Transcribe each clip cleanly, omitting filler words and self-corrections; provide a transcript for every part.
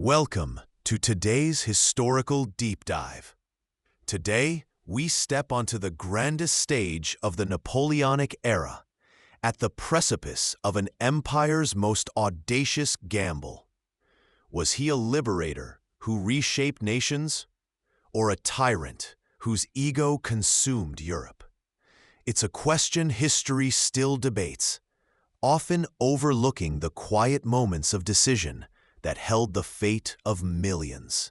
Welcome to today's historical deep dive. Today, we step onto the grandest stage of the Napoleonic era, at the precipice of an empire's most audacious gamble. Was he a liberator who reshaped nations, or a tyrant whose ego consumed Europe? It's a question history still debates, often overlooking the quiet moments of decision that held the fate of millions.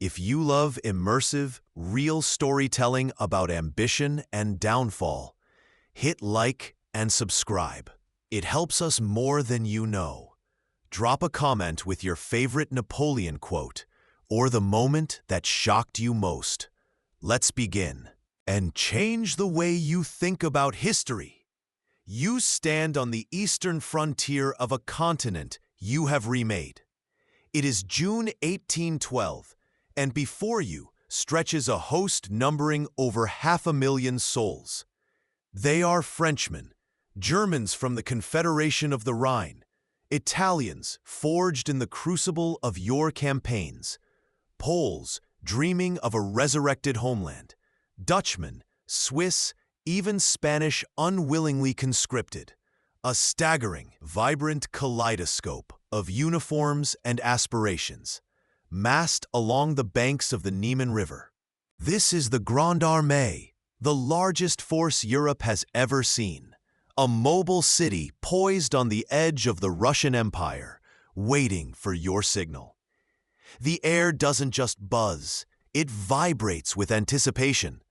If you love immersive, real storytelling about ambition and downfall, hit like and subscribe. It helps us more than you know. Drop a comment with your favorite Napoleon quote or the moment that shocked you most. Let's begin. And change the way you think about history. You stand on the eastern frontier of a continent you have remade. It is June 1812, and before you stretches a host numbering over 500,000 souls. They are Frenchmen, Germans from the Confederation of the Rhine, Italians forged in the crucible of your campaigns, Poles dreaming of a resurrected homeland, Dutchmen, Swiss, even Spanish unwillingly conscripted. A staggering, vibrant kaleidoscope of uniforms and aspirations, massed along the banks of the Niemen River. This is the Grande Armée, the largest force Europe has ever seen. A mobile city poised on the edge of the Russian Empire, waiting for your signal. The air doesn't just buzz, it vibrates with anticipation.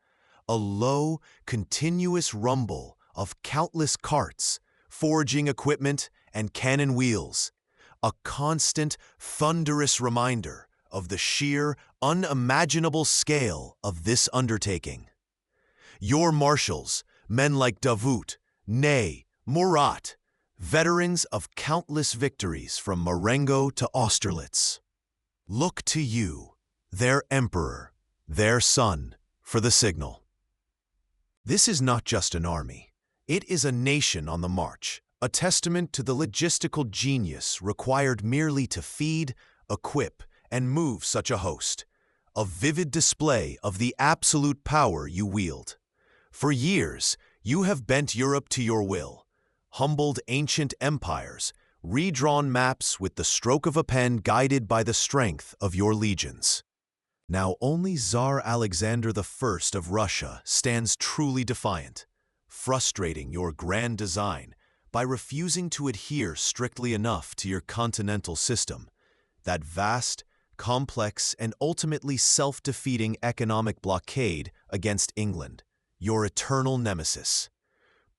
A low, continuous rumble of countless carts, forging equipment, and cannon wheels, a constant, thunderous reminder of the sheer, unimaginable scale of this undertaking. Your marshals, men like Davout, Ney, Murat, veterans of countless victories from Marengo to Austerlitz, look to you, their emperor, their son, for the signal. This is not just an army. It is a nation on the march, a testament to the logistical genius required merely to feed, equip, and move such a host, a vivid display of the absolute power you wield. For years, you have bent Europe to your will, humbled ancient empires, redrawn maps with the stroke of a pen guided by the strength of your legions. Now only Tsar Alexander I of Russia stands truly defiant, frustrating your grand design by refusing to adhere strictly enough to your continental system, that vast, complex, and ultimately self-defeating economic blockade against England, your eternal nemesis.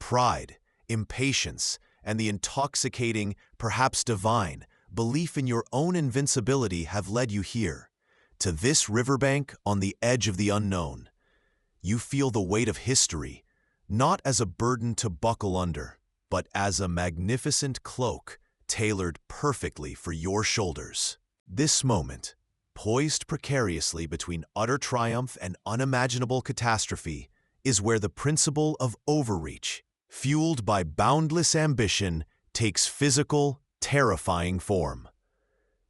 Pride, impatience, and the intoxicating, perhaps divine, belief in your own invincibility have led you here, to this riverbank on the edge of the unknown. You feel the weight of history, not as a burden to buckle under, but as a magnificent cloak tailored perfectly for your shoulders. This moment, poised precariously between utter triumph and unimaginable catastrophe, is where the principle of overreach, fueled by boundless ambition, takes physical, terrifying form.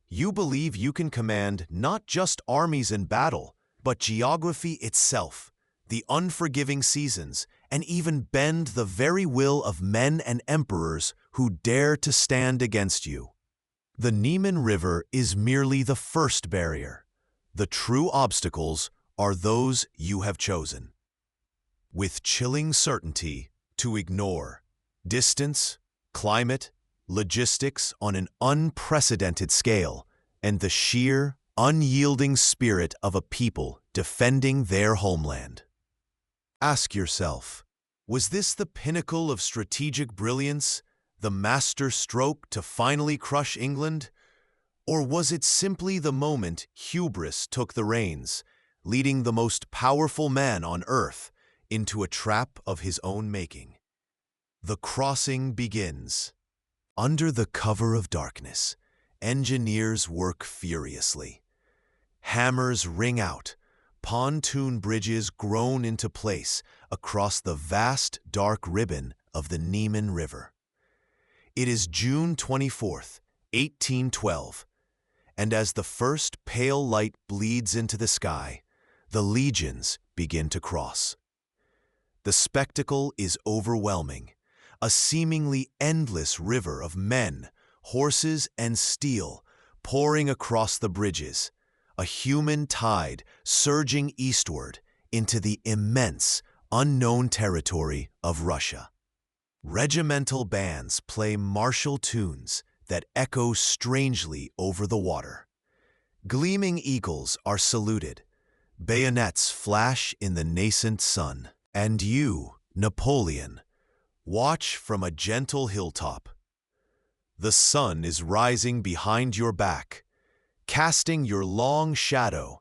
You believe you can command not just armies in battle, but geography itself, the unforgiving seasons, and even bend the very will of men and emperors who dare to stand against you. The Niemen River is merely the first barrier. The true obstacles are those you have chosen, with chilling certainty, to ignore: distance, climate, logistics on an unprecedented scale, and the sheer, unyielding spirit of a people defending their homeland. Ask yourself, was this the pinnacle of strategic brilliance, the master stroke to finally crush England? Or was it simply the moment hubris took the reins, leading the most powerful man on earth into a trap of his own making? The crossing begins. Under the cover of darkness, engineers work furiously. Hammers ring out, pontoon bridges groan into place across the vast dark ribbon of the Niemen River. It is June 24th, 1812, and as the first pale light bleeds into the sky, the legions begin to cross. The spectacle is overwhelming, a seemingly endless river of men, horses, and steel pouring across the bridges, a human tide surging eastward into the immense, unknown territory of Russia. Regimental bands play martial tunes that echo strangely over the water. Gleaming eagles are saluted, bayonets flash in the nascent sun, and you, Napoleon, watch from a gentle hilltop. The sun is rising behind your back, casting your long shadow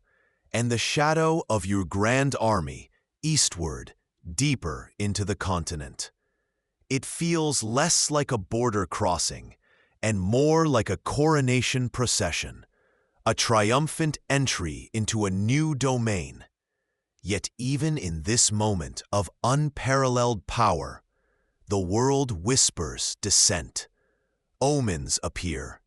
and the shadow of your grand army eastward, deeper into the continent. It feels less like a border crossing and more like a coronation procession, a triumphant entry into a new domain. Yet even in this moment of unparalleled power, the world whispers dissent. Omens appear,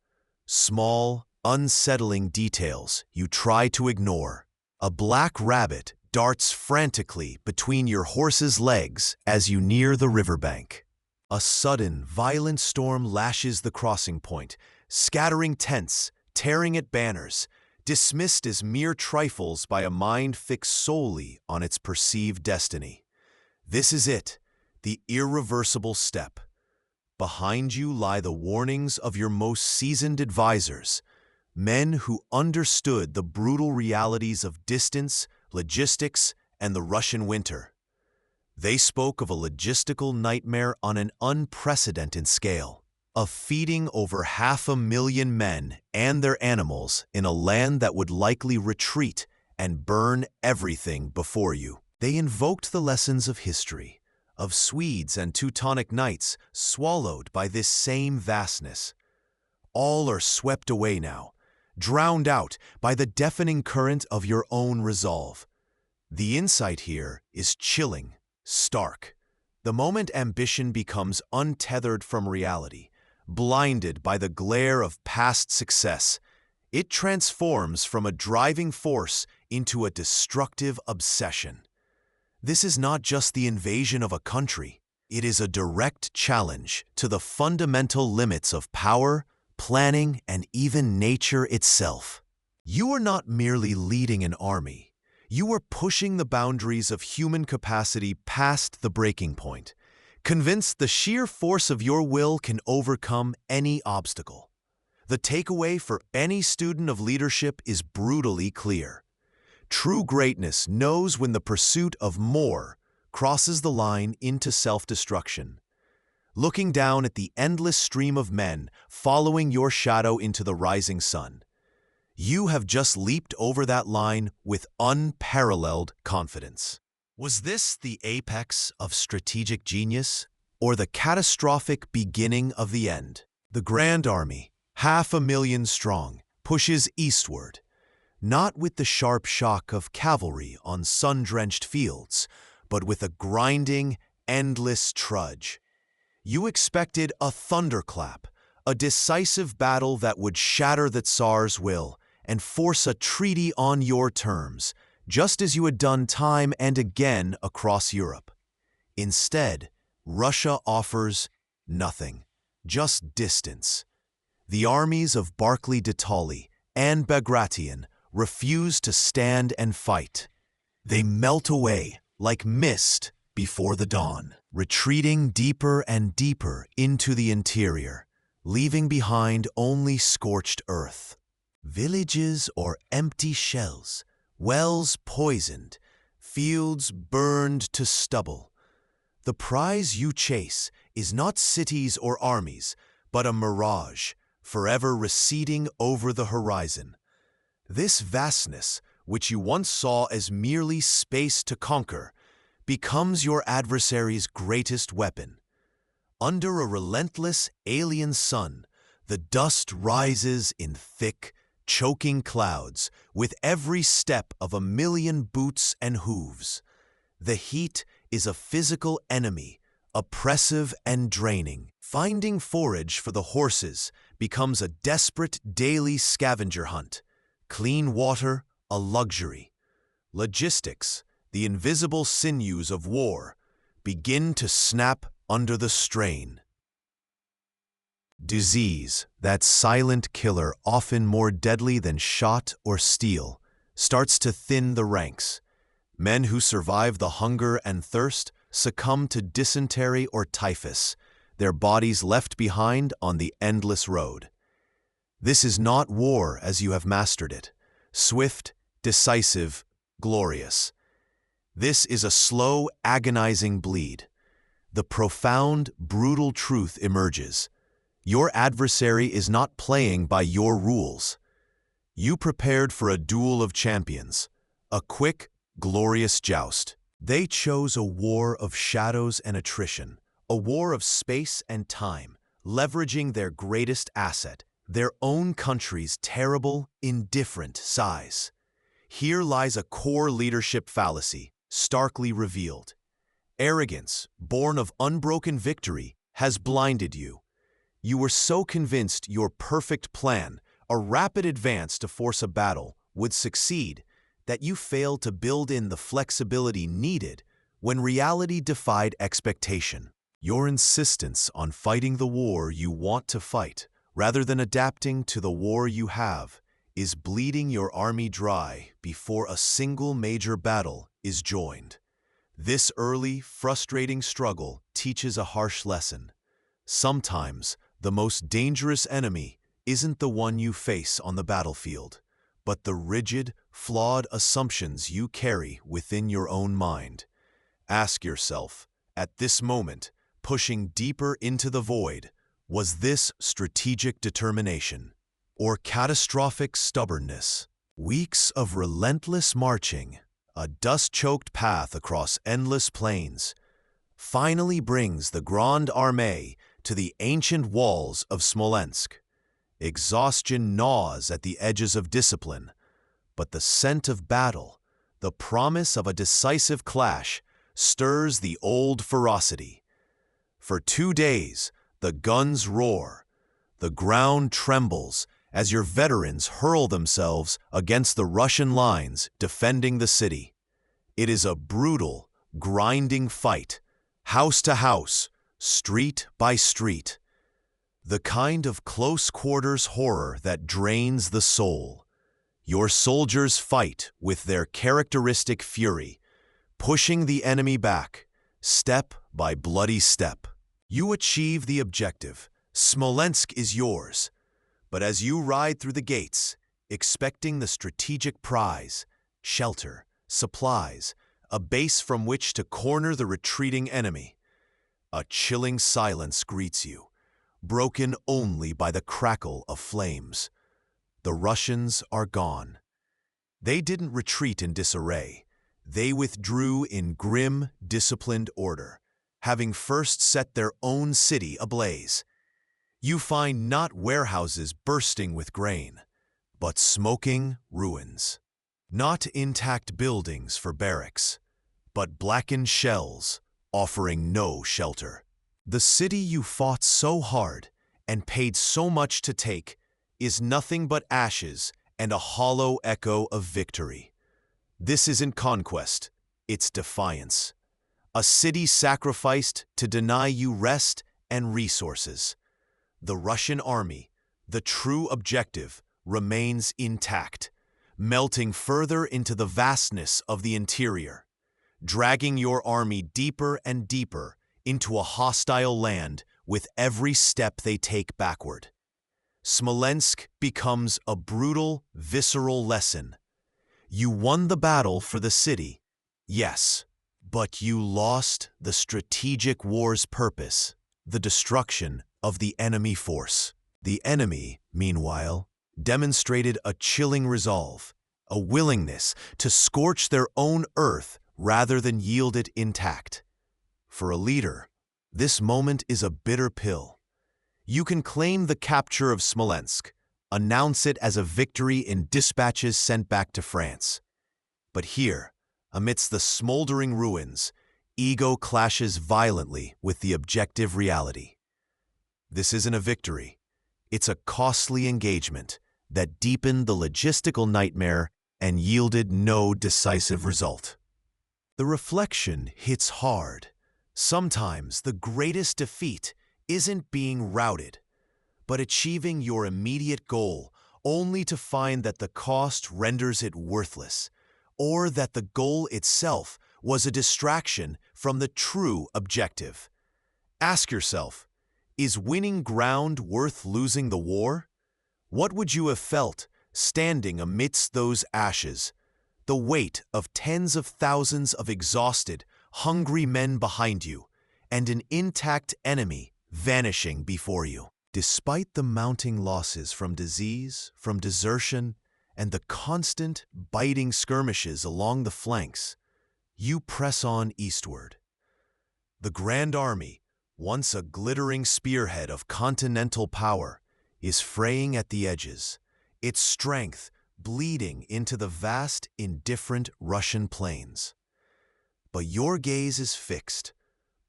small, unsettling details you try to ignore. A black rabbit darts frantically between your horse's legs as you near the riverbank. A sudden, violent storm lashes the crossing point, scattering tents, tearing at banners, dismissed as mere trifles by a mind fixed solely on its perceived destiny. This is it, the irreversible step. Behind you lie the warnings of your most seasoned advisors, men who understood the brutal realities of distance, logistics, and the Russian winter. They spoke of a logistical nightmare on an unprecedented scale, of feeding over 500,000 men and their animals in a land that would likely retreat and burn everything before you. They invoked the lessons of history, of Swedes and Teutonic knights swallowed by this same vastness. All are swept away now, drowned out by the deafening current of your own resolve. The insight here is chilling, stark. The moment ambition becomes untethered from reality, blinded by the glare of past success, it transforms from a driving force into a destructive obsession. This is not just the invasion of a country, it is a direct challenge to the fundamental limits of power, planning, and even nature itself. You are not merely leading an army. You are pushing the boundaries of human capacity past the breaking point, convinced the sheer force of your will can overcome any obstacle. The takeaway for any student of leadership is brutally clear. True greatness knows when the pursuit of more crosses the line into self-destruction. Looking down at the endless stream of men following your shadow into the rising sun, you have just leaped over that line with unparalleled confidence. Was this the apex of strategic genius, or the catastrophic beginning of the end? The Grand Army, 500,000 strong, pushes eastward, not with the sharp shock of cavalry on sun-drenched fields, but with a grinding, endless trudge. You expected a thunderclap, a decisive battle that would shatter the Tsar's will and force a treaty on your terms, just as you had done time and again across Europe. Instead, Russia offers nothing, just distance. The armies of Barclay de Tolly and Bagration refuse to stand and fight. They melt away like mist before the dawn, retreating deeper and deeper into the interior, leaving behind only scorched earth. Villages or empty shells, wells poisoned, fields burned to stubble. The prize you chase is not cities or armies, but a mirage, forever receding over the horizon. This vastness, which you once saw as merely space to conquer, becomes your adversary's greatest weapon. Under a relentless alien sun, the dust rises in thick, choking clouds with every step of 1,000,000 boots and hooves. The heat is a physical enemy, oppressive and draining. Finding forage for the horses becomes a desperate daily scavenger hunt. Clean water, a luxury. Logistics, the invisible sinews of war, begin to snap under the strain. Disease, that silent killer often more deadly than shot or steel, starts to thin the ranks. Men who survive the hunger and thirst succumb to dysentery or typhus, their bodies left behind on the endless road. This is not war as you have mastered it, swift, decisive, glorious. This is a slow, agonizing bleed. The profound, brutal truth emerges. Your adversary is not playing by your rules. You prepared for a duel of champions, a quick, glorious joust. They chose a war of shadows and attrition, a war of space and time, leveraging their greatest asset, their own country's terrible, indifferent size. Here lies a core leadership fallacy, starkly revealed. Arrogance, born of unbroken victory, has blinded you. You were so convinced your perfect plan, a rapid advance to force a battle, would succeed, that you failed to build in the flexibility needed when reality defied expectation. Your insistence on fighting the war you want to fight, rather than adapting to the war you have, is bleeding your army dry before a single major battle is joined. This early, frustrating struggle teaches a harsh lesson. Sometimes, the most dangerous enemy isn't the one you face on the battlefield, but the rigid, flawed assumptions you carry within your own mind. Ask yourself, at this moment, pushing deeper into the void, was this strategic determination or catastrophic stubbornness? Weeks of relentless marching, a dust-choked path across endless plains, finally brings the Grande Armée to the ancient walls of Smolensk. Exhaustion gnaws at the edges of discipline, but the scent of battle, the promise of a decisive clash, stirs the old ferocity. For 2 days, the guns roar, the ground trembles as your veterans hurl themselves against the Russian lines defending the city. It is a brutal, grinding fight, house to house, street by street. The kind of close-quarters horror that drains the soul. Your soldiers fight with their characteristic fury, pushing the enemy back, step by bloody step. You achieve the objective. Smolensk is yours. But as you ride through the gates, expecting the strategic prize, shelter, supplies, a base from which to corner the retreating enemy, a chilling silence greets you, broken only by the crackle of flames. The Russians are gone. They didn't retreat in disarray. They withdrew in grim, disciplined order, having first set their own city ablaze. You find not warehouses bursting with grain, but smoking ruins. Not intact buildings for barracks, but blackened shells offering no shelter. The city you fought so hard and paid so much to take is nothing but ashes and a hollow echo of victory. This isn't conquest, it's defiance. A city sacrificed to deny you rest and resources. The Russian army, the true objective, remains intact, melting further into the vastness of the interior, dragging your army deeper and deeper into a hostile land with every step they take backward. Smolensk becomes a brutal, visceral lesson. You won the battle for the city, yes, but you lost the strategic war's purpose, the destruction of the enemy force. The enemy, meanwhile, demonstrated a chilling resolve, a willingness to scorch their own earth rather than yield it intact. For a leader, this moment is a bitter pill. You can claim the capture of Smolensk, announce it as a victory in dispatches sent back to France. But here, amidst the smoldering ruins, ego clashes violently with the objective reality. This isn't a victory. It's a costly engagement that deepened the logistical nightmare and yielded no decisive result. The reflection hits hard. Sometimes the greatest defeat isn't being routed, but achieving your immediate goal only to find that the cost renders it worthless, or that the goal itself was a distraction from the true objective. Ask yourself, is winning ground worth losing the war? What would you have felt standing amidst those ashes, the weight of tens of thousands of exhausted, hungry men behind you, and an intact enemy vanishing before you? Despite the mounting losses from disease, from desertion, and the constant, biting skirmishes along the flanks, you press on eastward. The Grand Army, once a glittering spearhead of continental power, is fraying at the edges, its strength bleeding into the vast, indifferent Russian plains. But your gaze is fixed,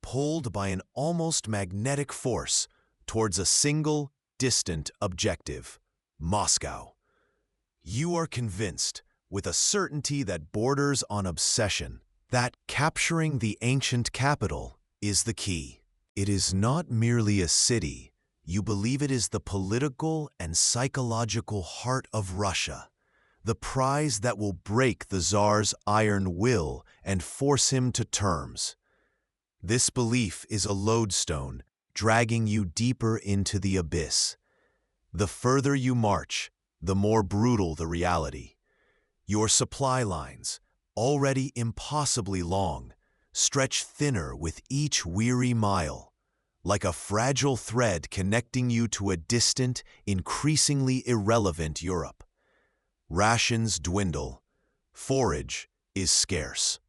pulled by an almost magnetic force towards a single, distant objective: Moscow. You are convinced, with a certainty that borders on obsession, that capturing the ancient capital is the key. It is not merely a city. You believe it is the political and psychological heart of Russia, the prize that will break the Tsar's iron will and force him to terms. This belief is a lodestone, dragging you deeper into the abyss. The further you march, the more brutal the reality. Your supply lines, already impossibly long, stretch thinner with each weary mile, like a fragile thread connecting you to a distant, increasingly irrelevant Europe. Rations dwindle. Forage is scarce.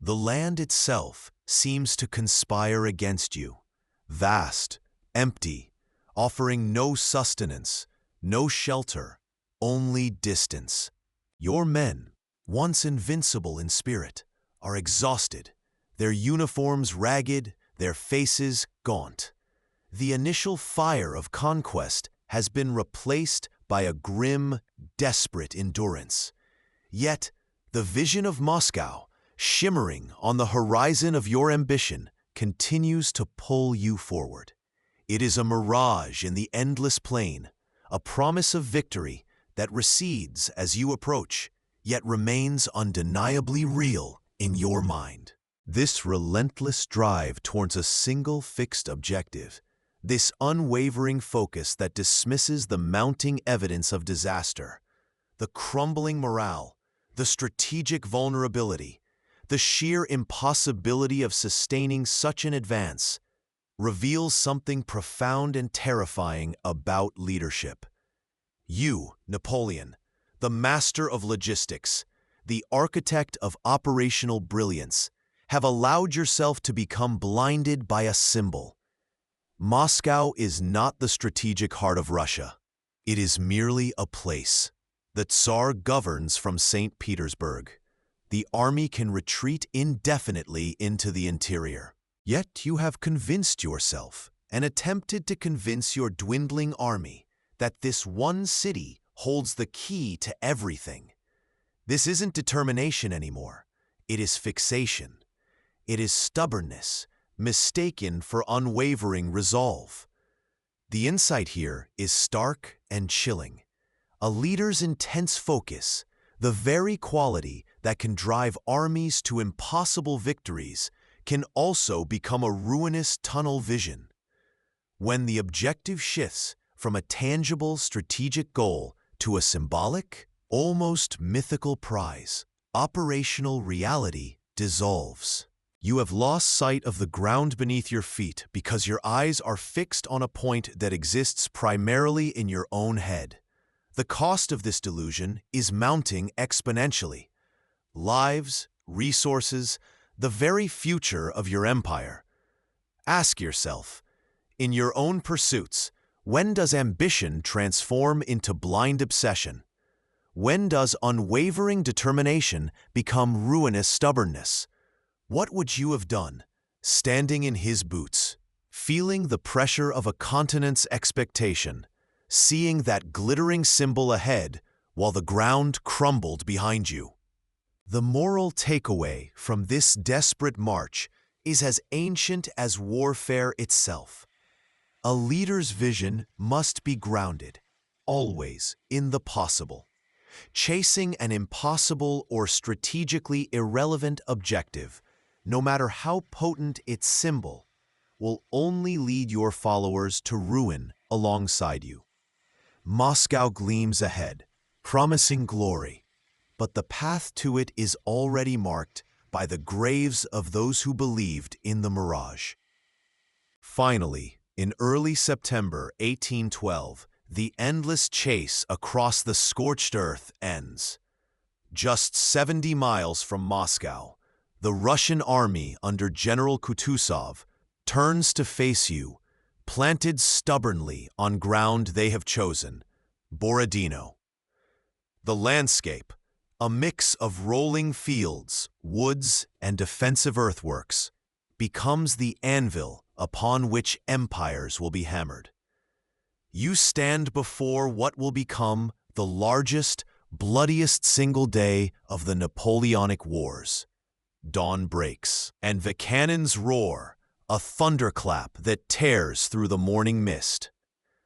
The land itself seems to conspire against you. Vast, empty, offering no sustenance, no shelter, only distance. Your men, once invincible in spirit, are exhausted, their uniforms ragged, their faces gaunt. The initial fire of conquest has been replaced by a grim, desperate endurance. Yet, the vision of Moscow, shimmering on the horizon of your ambition, continues to pull you forward. It is a mirage in the endless plain, a promise of victory that recedes as you approach, yet remains undeniably real in your mind. This relentless drive towards a single fixed objective, this unwavering focus that dismisses the mounting evidence of disaster, the crumbling morale, the strategic vulnerability, the sheer impossibility of sustaining such an advance, reveals something profound and terrifying about leadership. You, Napoleon, the master of logistics, the architect of operational brilliance, have allowed yourself to become blinded by a symbol. Moscow is not the strategic heart of Russia. It is merely a place. The Tsar governs from St. Petersburg. The army can retreat indefinitely into the interior. Yet you have convinced yourself and attempted to convince your dwindling army that this one city holds the key to everything. This isn't determination anymore. It is fixation. It is stubbornness, mistaken for unwavering resolve. The insight here is stark and chilling. A leader's intense focus, the very quality that can drive armies to impossible victories, can also become a ruinous tunnel vision. When the objective shifts from a tangible strategic goal to a symbolic, almost mythical prize, operational reality dissolves. You have lost sight of the ground beneath your feet because your eyes are fixed on a point that exists primarily in your own head. The cost of this delusion is mounting exponentially. Lives, resources, the very future of your empire. Ask yourself, in your own pursuits, when does ambition transform into blind obsession? When does unwavering determination become ruinous stubbornness? What would you have done, standing in his boots, feeling the pressure of a continent's expectation, seeing that glittering symbol ahead while the ground crumbled behind you. The moral takeaway from this desperate march is as ancient as warfare itself. A leader's vision must be grounded, always, in the possible. Chasing an impossible or strategically irrelevant objective, no matter how potent its symbol, will only lead your followers to ruin alongside you. Moscow gleams ahead, promising glory, but the path to it is already marked by the graves of those who believed in the mirage. Finally, in early September 1812, the endless chase across the scorched earth ends. Just 70 miles from Moscow, the Russian army under General Kutuzov turns to face you, planted stubbornly on ground they have chosen, Borodino. The landscape, a mix of rolling fields, woods, and defensive earthworks, becomes the anvil upon which empires will be hammered. You stand before what will become the largest, bloodiest single day of the Napoleonic Wars. Dawn breaks, and the cannons roar, a thunderclap that tears through the morning mist.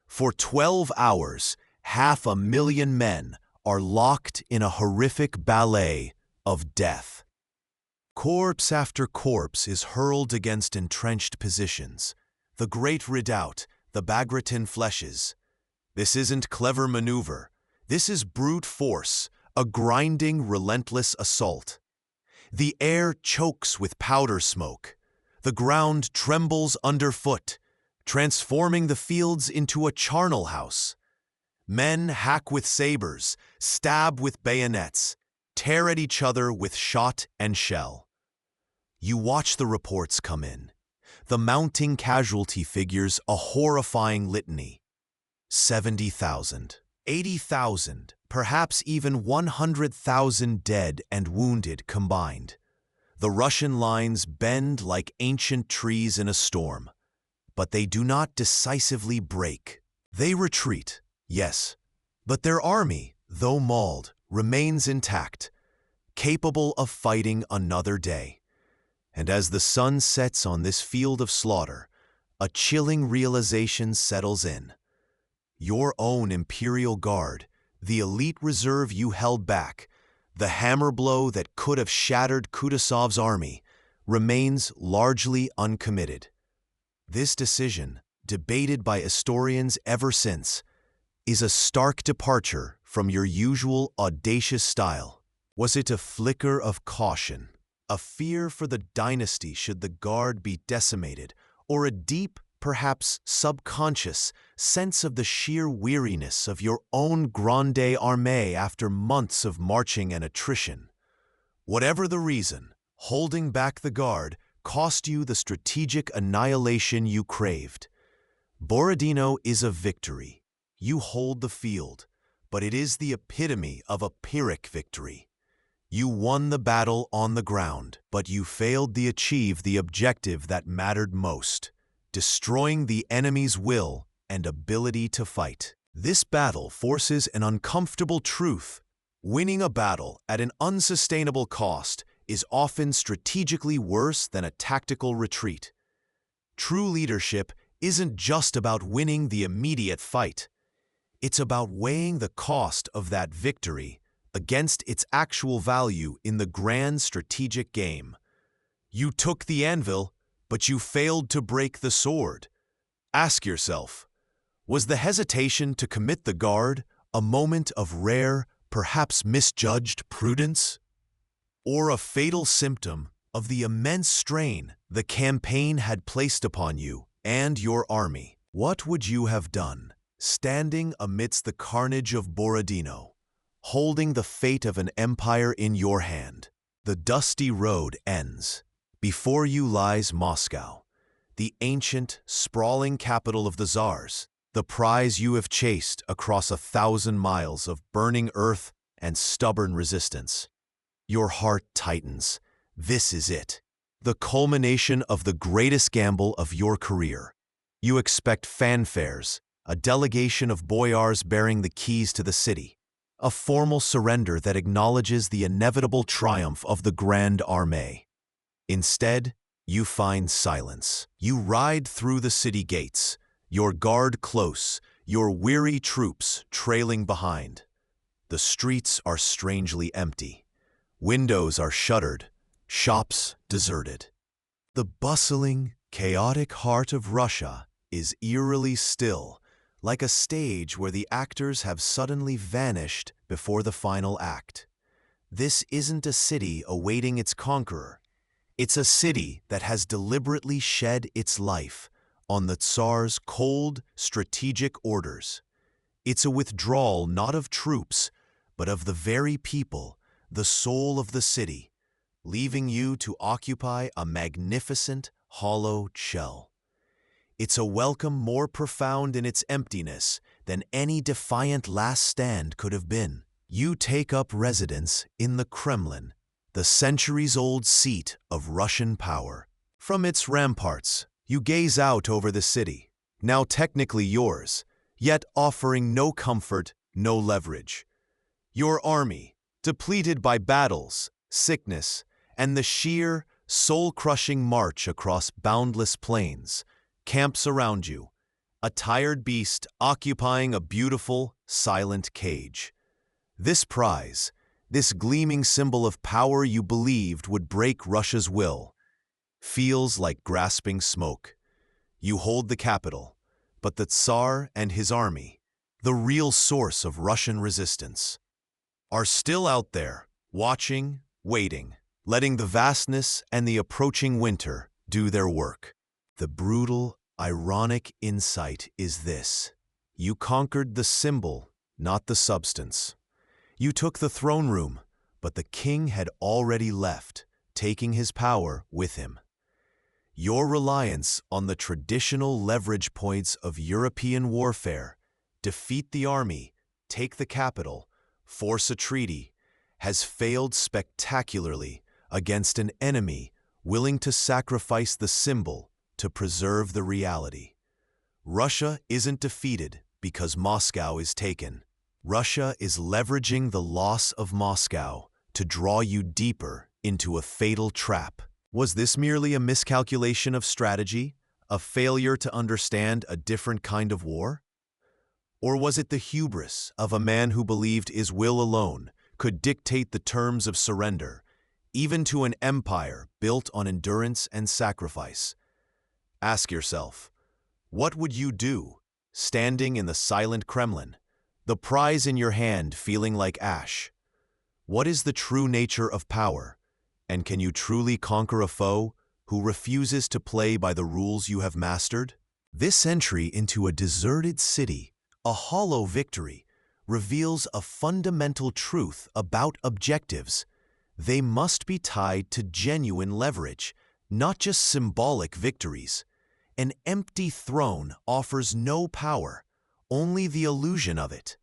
For 12 hours, 500,000 men are locked in a horrific ballet of death. Corpse after corpse is hurled against entrenched positions. The great redoubt, the Bagration fleshes. This isn't clever maneuver. This is brute force, a grinding, relentless assault. The air chokes with powder smoke. The ground trembles underfoot, transforming the fields into a charnel house. Men hack with sabers, stab with bayonets, tear at each other with shot and shell. You watch the reports come in. The mounting casualty figures a horrifying litany. 70,000, 80,000, perhaps even 100,000 dead and wounded combined. The Russian lines bend like ancient trees in a storm, but they do not decisively break. They retreat, yes, but their army, though mauled, remains intact, capable of fighting another day. And as the sun sets on this field of slaughter, a chilling realization settles in. Your own Imperial Guard, the elite reserve you held back, the hammer blow that could have shattered Kutuzov's army, remains largely uncommitted. This decision, debated by historians ever since, is a stark departure from your usual audacious style. Was it a flicker of caution, a fear for the dynasty should the Guard be decimated, or a deep, perhaps subconscious, sense of the sheer weariness of your own Grande Armée after months of marching and attrition? Whatever the reason, holding back the Guard cost you the strategic annihilation you craved. Borodino is a victory. You hold the field, but it is the epitome of a Pyrrhic victory. You won the battle on the ground, but you failed to achieve the objective that mattered most, destroying the enemy's will and ability to fight. This battle forces an uncomfortable truth. Winning a battle at an unsustainable cost is often strategically worse than a tactical retreat. True leadership isn't just about winning the immediate fight. It's about weighing the cost of that victory against its actual value in the grand strategic game. You took the anvil, but you failed to break the sword. Ask yourself, was the hesitation to commit the Guard a moment of rare, perhaps misjudged prudence? Or a fatal symptom of the immense strain the campaign had placed upon you and your army? What would you have done, standing amidst the carnage of Borodino, holding the fate of an empire in your hand? The dusty road ends. Before you lies Moscow, the ancient, sprawling capital of the Tsars, the prize you have chased across 1,000 miles of burning earth and stubborn resistance. Your heart tightens. This is it, the culmination of the greatest gamble of your career. You expect fanfares, a delegation of boyars bearing the keys to the city, a formal surrender that acknowledges the inevitable triumph of the Grande Armée. Instead, you find silence. You ride through the city gates, your guard close, your weary troops trailing behind. The streets are strangely empty. Windows are shuttered, shops deserted. The bustling, chaotic heart of Russia is eerily still, like a stage where the actors have suddenly vanished before the final act. This isn't a city awaiting its conqueror. It's a city that has deliberately shed its life on the Tsar's cold, strategic orders. It's a withdrawal not of troops, but of the very people, the soul of the city, leaving you to occupy a magnificent, hollow shell. It's a welcome more profound in its emptiness than any defiant last stand could have been. You take up residence in the Kremlin, the centuries-old seat of Russian power. From its ramparts, you gaze out over the city, now technically yours, yet offering no comfort, no leverage. Your army, depleted by battles, sickness, and the sheer, soul-crushing march across boundless plains, camps around you, a tired beast occupying a beautiful, silent cage. This prize, this gleaming symbol of power you believed would break Russia's will, feels like grasping smoke. You hold the capital, but the Tsar and his army, the real source of Russian resistance, are still out there, watching, waiting, letting the vastness and the approaching winter do their work. The brutal, ironic insight is this: you conquered the symbol, not the substance. You took the throne room, but the king had already left, taking his power with him. Your reliance on the traditional leverage points of European warfare, defeat the army, take the capital, force a treaty, has failed spectacularly against an enemy willing to sacrifice the symbol to preserve the reality. Russia isn't defeated because Moscow is taken. Russia is leveraging the loss of Moscow to draw you deeper into a fatal trap. Was this merely a miscalculation of strategy, a failure to understand a different kind of war? Or was it the hubris of a man who believed his will alone could dictate the terms of surrender, even to an empire built on endurance and sacrifice? Ask yourself, what would you do, standing in the silent Kremlin, the prize in your hand feeling like ash? What is the true nature of power, and can you truly conquer a foe who refuses to play by the rules you have mastered? This entry into a deserted city, a hollow victory, reveals a fundamental truth about objectives. They must be tied to genuine leverage, not just symbolic victories. An empty throne offers no power, only the illusion of it.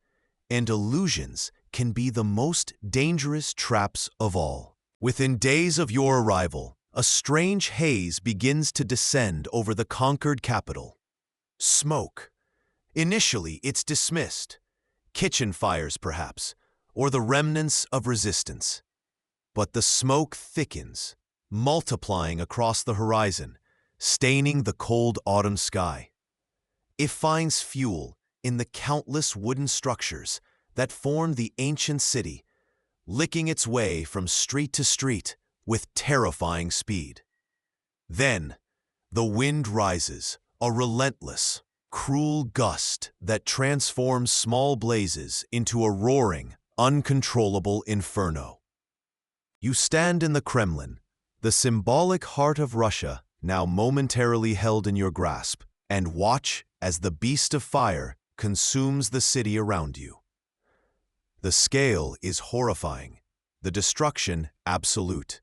And illusions can be the most dangerous traps of all. Within days of your arrival, a strange haze begins to descend over the conquered capital. Smoke. Initially, it's dismissed. Kitchen fires, perhaps, or the remnants of resistance. But the smoke thickens, multiplying across the horizon, staining the cold autumn sky. It finds fuel in the countless wooden structures that form the ancient city, licking its way from street to street with terrifying speed. Then, the wind rises, a relentless, cruel gust that transforms small blazes into a roaring, uncontrollable inferno. You stand in the Kremlin, the symbolic heart of Russia now momentarily held in your grasp, and watch as the beast of fire consumes the city around you. The scale is horrifying, the destruction absolute.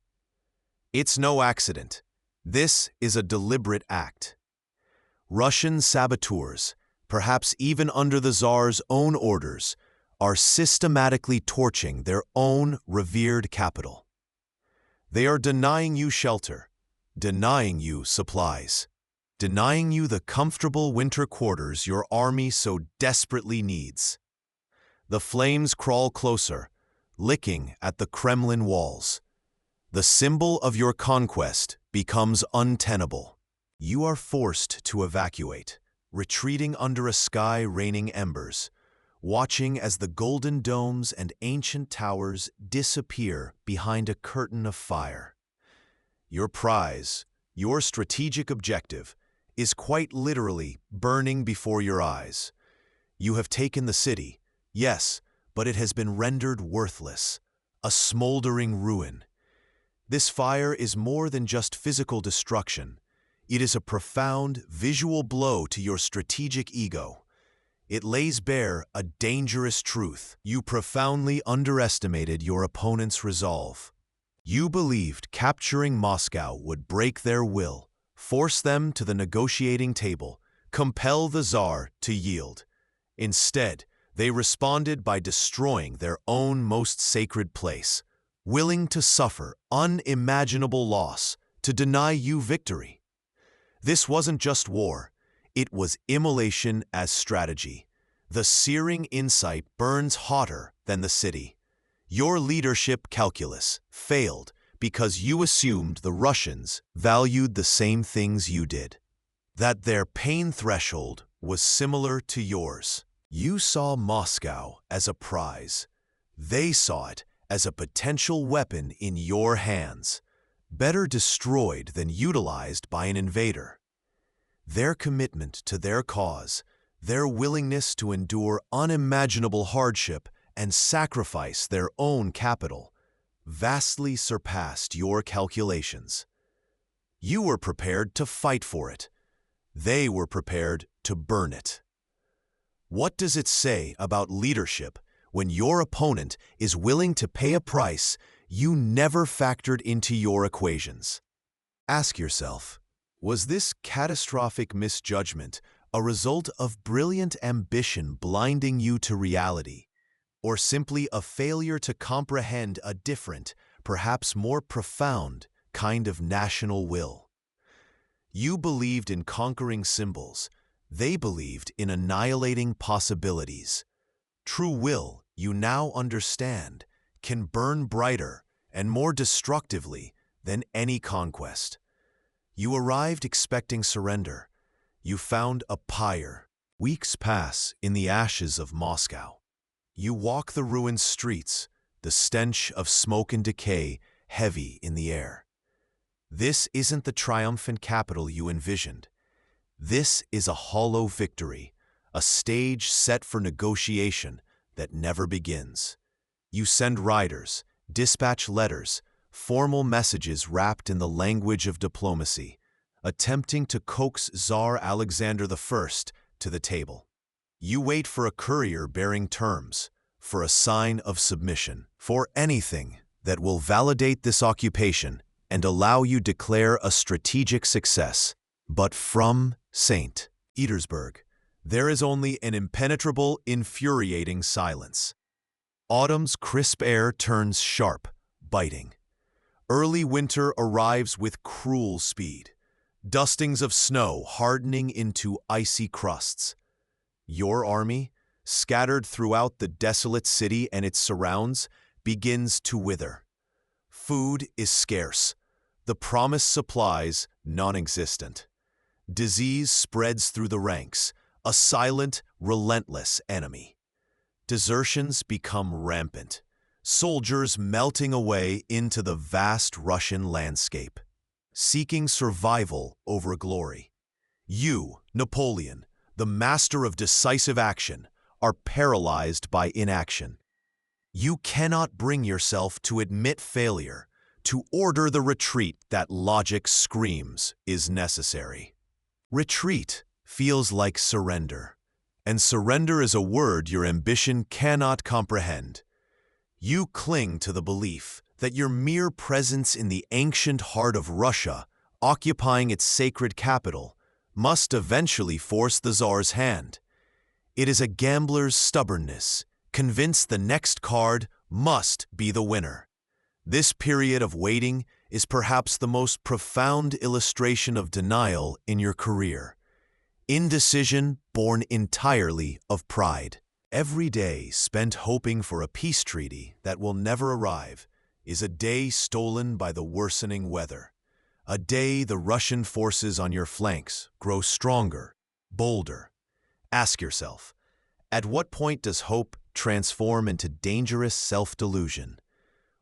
It's no accident. This is a deliberate act. Russian saboteurs, perhaps even under the Tsar's own orders, are systematically torching their own revered capital. They are denying you shelter, denying you supplies, denying you the comfortable winter quarters your army so desperately needs. The flames crawl closer, licking at the Kremlin walls. The symbol of your conquest becomes untenable. You are forced to evacuate, retreating under a sky raining embers, watching as the golden domes and ancient towers disappear behind a curtain of fire. Your prize, your strategic objective, is quite literally burning before your eyes. You have taken the city, yes, but it has been rendered worthless, a smoldering ruin. This fire is more than just physical destruction. It is a profound visual blow to your strategic ego. It lays bare a dangerous truth. You profoundly underestimated your opponent's resolve. You believed capturing Moscow would break their will, force them to the negotiating table, compel the Tsar to yield. Instead, they responded by destroying their own most sacred place, willing to suffer unimaginable loss to deny you victory. This wasn't just war, it was immolation as strategy. The searing insight burns hotter than the city. Your leadership calculus failed because you assumed the Russians valued the same things you did, that their pain threshold was similar to yours. You saw Moscow as a prize. They saw it as a potential weapon in your hands, better destroyed than utilized by an invader. Their commitment to their cause, their willingness to endure unimaginable hardship and sacrifice their own capital, vastly surpassed your calculations. You were prepared to fight for it. They were prepared to burn it. What does it say about leadership when your opponent is willing to pay a price you never factored into your equations? Ask yourself, was this catastrophic misjudgment a result of brilliant ambition blinding you to reality, or simply a failure to comprehend a different, perhaps more profound, kind of national will? You believed in conquering symbols. They believed in annihilating possibilities. True will, you now understand, can burn brighter and more destructively than any conquest. You arrived expecting surrender. You found a pyre. Weeks pass in the ashes of Moscow. You walk the ruined streets, the stench of smoke and decay heavy in the air. This isn't the triumphant capital you envisioned. This is a hollow victory, a stage set for negotiation that never begins. You send riders, dispatch letters, formal messages wrapped in the language of diplomacy, attempting to coax Tsar Alexander I to the table. You wait for a courier bearing terms, for a sign of submission, for anything that will validate this occupation and allow you declare a strategic success. But from St. Petersburg, there is only an impenetrable, infuriating silence. Autumn's crisp air turns sharp, biting. Early winter arrives with cruel speed, dustings of snow hardening into icy crusts. Your army, scattered throughout the desolate city and its surrounds, begins to wither. Food is scarce, the promised supplies non-existent. Disease spreads through the ranks, a silent, relentless enemy. Desertions become rampant, soldiers melting away into the vast Russian landscape, seeking survival over glory. You, Napoleon, the master of decisive action, are paralyzed by inaction. You cannot bring yourself to admit failure, to order the retreat that logic screams is necessary. Retreat feels like surrender, and surrender is a word your ambition cannot comprehend. You cling to the belief that your mere presence in the ancient heart of Russia, occupying its sacred capital, must eventually force the Tsar's hand. It is a gambler's stubbornness, convinced the next card must be the winner. This period of waiting is perhaps the most profound illustration of denial in your career. Indecision born entirely of pride. Every day spent hoping for a peace treaty that will never arrive is a day stolen by the worsening weather. A day the Russian forces on your flanks grow stronger, bolder. Ask yourself, at what point does hope transform into dangerous self-delusion?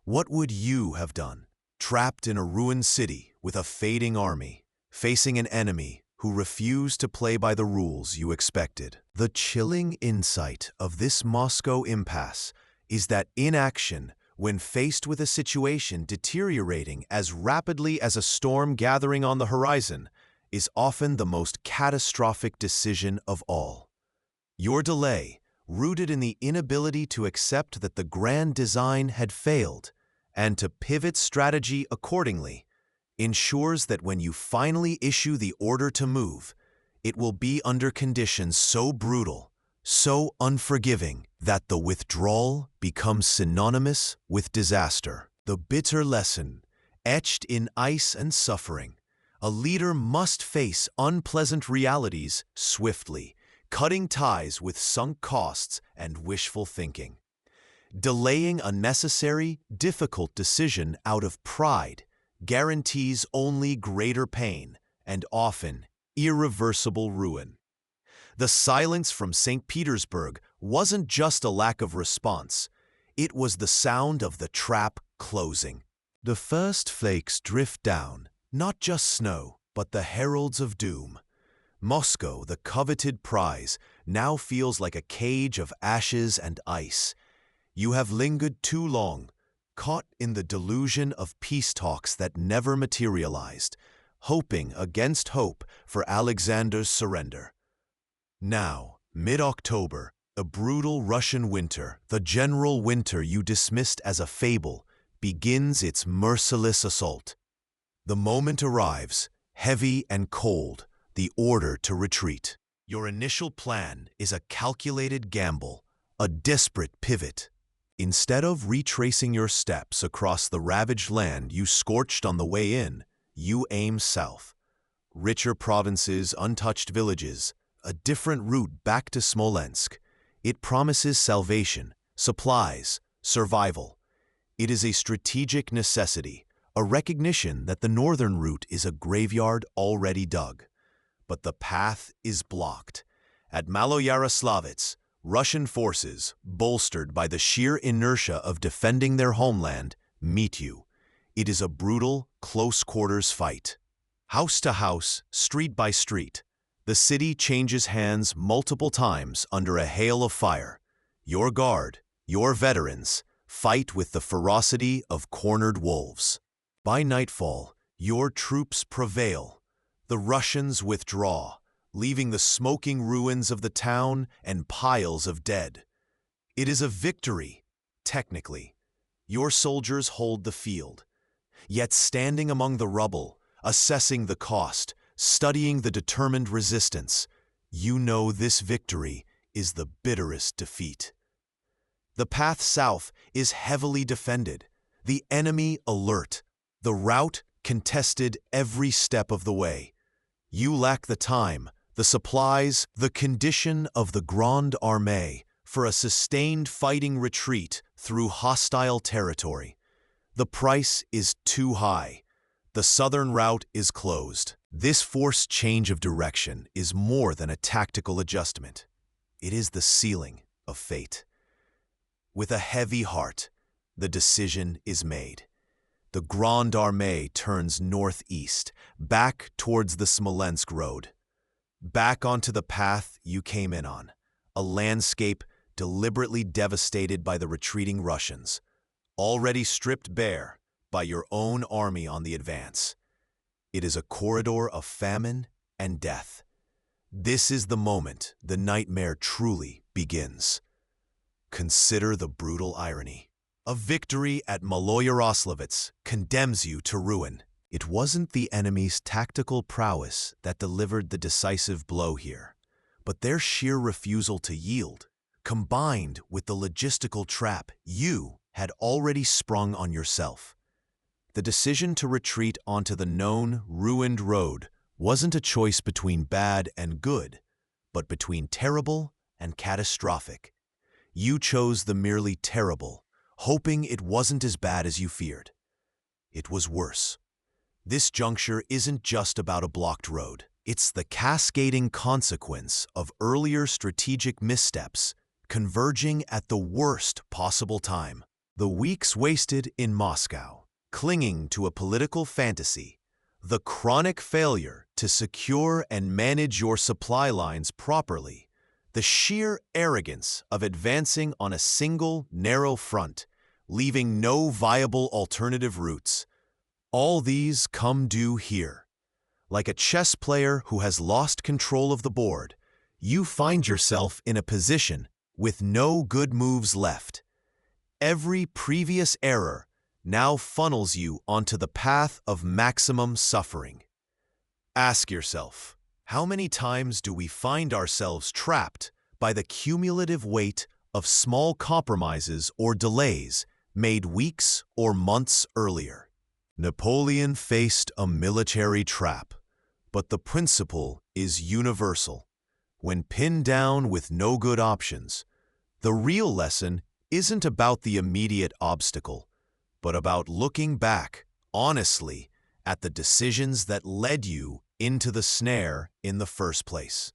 What would you have done, trapped in a ruined city with a fading army, facing an enemy who refused to play by the rules you expected? The chilling insight of this Moscow impasse is that inaction, when faced with a situation deteriorating as rapidly as a storm gathering on the horizon, is often the most catastrophic decision of all. Your delay, rooted in the inability to accept that the grand design had failed and to pivot strategy accordingly, ensures that when you finally issue the order to move, it will be under conditions so brutal, so unforgiving, that the withdrawal becomes synonymous with disaster. The bitter lesson, etched in ice and suffering: a leader must face unpleasant realities swiftly, cutting ties with sunk costs and wishful thinking. Delaying a necessary, difficult decision out of pride guarantees only greater pain and often irreversible ruin. The silence from St. Petersburg wasn't just a lack of response, it was the sound of the trap closing. The first flakes drift down, not just snow, but the heralds of doom. Moscow, the coveted prize, now feels like a cage of ashes and ice. You have lingered too long, caught in the delusion of peace talks that never materialized, hoping against hope for Alexander's surrender. Now, mid-October, a brutal Russian winter, the general winter you dismissed as a fable, begins its merciless assault. The moment arrives, heavy and cold, the order to retreat. Your initial plan is a calculated gamble, a desperate pivot. Instead of retracing your steps across the ravaged land you scorched on the way in, you aim south. Richer provinces, untouched villages, a different route back to Smolensk. It promises salvation, supplies, survival. It is a strategic necessity, a recognition that the northern route is a graveyard already dug. But the path is blocked. At Maloyaroslavets, Russian forces, bolstered by the sheer inertia of defending their homeland, meet you. It is a brutal, close-quarters fight. House to house, street by street, the city changes hands multiple times under a hail of fire. Your guard, your veterans, fight with the ferocity of cornered wolves. By nightfall, your troops prevail. The Russians withdraw, leaving the smoking ruins of the town and piles of dead. It is a victory, technically. Your soldiers hold the field. Yet standing among the rubble, assessing the cost, studying the determined resistance, you know this victory is the bitterest defeat. The path south is heavily defended, the enemy alert, the route contested every step of the way. You lack the time, the supplies, the condition of the Grande Armée for a sustained fighting retreat through hostile territory. The price is too high. The southern route is closed. This forced change of direction is more than a tactical adjustment. It is the sealing of fate. With a heavy heart, the decision is made. The Grande Armée turns northeast, back towards the Smolensk road. Back onto the path you came in on, a landscape deliberately devastated by the retreating Russians, already stripped bare by your own army on the advance. It is a corridor of famine and death. This is the moment the nightmare truly begins. Consider the brutal irony. A victory at Maloyaroslavets condemns you to ruin. It wasn't the enemy's tactical prowess that delivered the decisive blow here, but their sheer refusal to yield, combined with the logistical trap you had already sprung on yourself. The decision to retreat onto the known, ruined road wasn't a choice between bad and good, but between terrible and catastrophic. You chose the merely terrible, hoping it wasn't as bad as you feared. It was worse. This juncture isn't just about a blocked road. It's the cascading consequence of earlier strategic missteps converging at the worst possible time. The weeks wasted in Moscow, clinging to a political fantasy, the chronic failure to secure and manage your supply lines properly, the sheer arrogance of advancing on a single, narrow front, leaving no viable alternative routes. All these come due here. Like a chess player who has lost control of the board, you find yourself in a position with no good moves left. Every previous error now funnels you onto the path of maximum suffering. Ask yourself, how many times do we find ourselves trapped by the cumulative weight of small compromises or delays made weeks or months earlier? Napoleon faced a military trap, but the principle is universal. When pinned down with no good options, the real lesson isn't about the immediate obstacle, but about looking back, honestly, at the decisions that led you into the snare in the first place.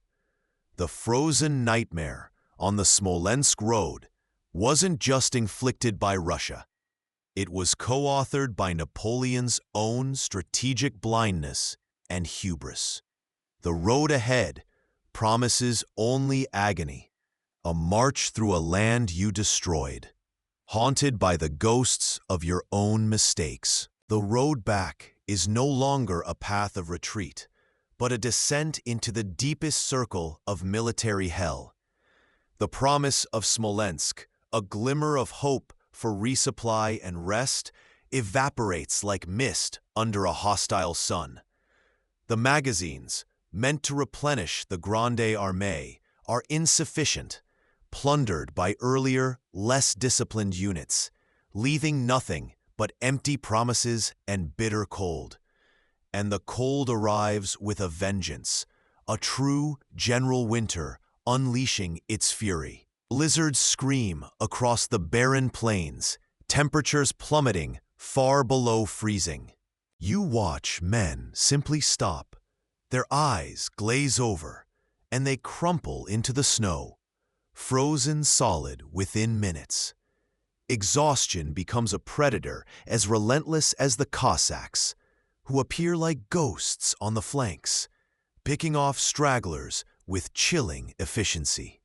The frozen nightmare on the Smolensk road wasn't just inflicted by Russia. It was co-authored by Napoleon's own strategic blindness and hubris. The road ahead promises only agony, a march through a land you destroyed, haunted by the ghosts of your own mistakes. The road back is no longer a path of retreat, but a descent into the deepest circle of military hell. The promise of Smolensk, a glimmer of hope for resupply and rest, evaporates like mist under a hostile sun. The magazines, meant to replenish the Grande Armée, are insufficient, plundered by earlier, less disciplined units, leaving nothing but empty promises and bitter cold. And the cold arrives with a vengeance, a true general winter unleashing its fury. Blizzards scream across the barren plains, temperatures plummeting far below freezing. You watch men simply stop, their eyes glaze over, and they crumple into the snow, frozen solid within minutes. Exhaustion becomes a predator as relentless as the Cossacks, who appear like ghosts on the flanks, picking off stragglers with chilling efficiency.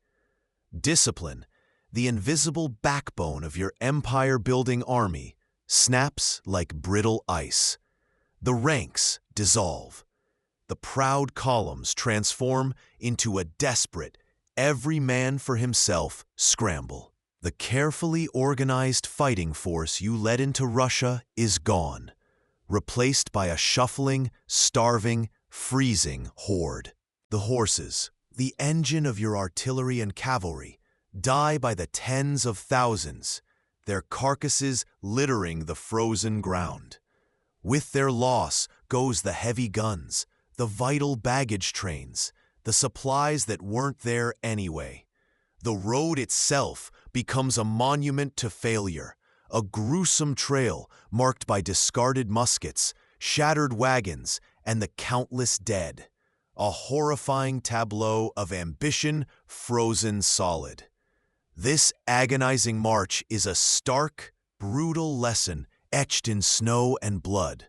Discipline, the invisible backbone of your empire-building army, snaps like brittle ice. The ranks dissolve. The proud columns transform into a desperate, every man for himself scramble. The carefully organized fighting force you led into Russia is gone, replaced by a shuffling, starving, freezing horde. The horses, the engine of your artillery and cavalry, die by the tens of thousands, their carcasses littering the frozen ground. With their loss goes the heavy guns, the vital baggage trains, the supplies that weren't there anyway. The road itself becomes a monument to failure, a gruesome trail marked by discarded muskets, shattered wagons, and the countless dead. A horrifying tableau of ambition frozen solid. This agonizing march is a stark, brutal lesson etched in snow and blood.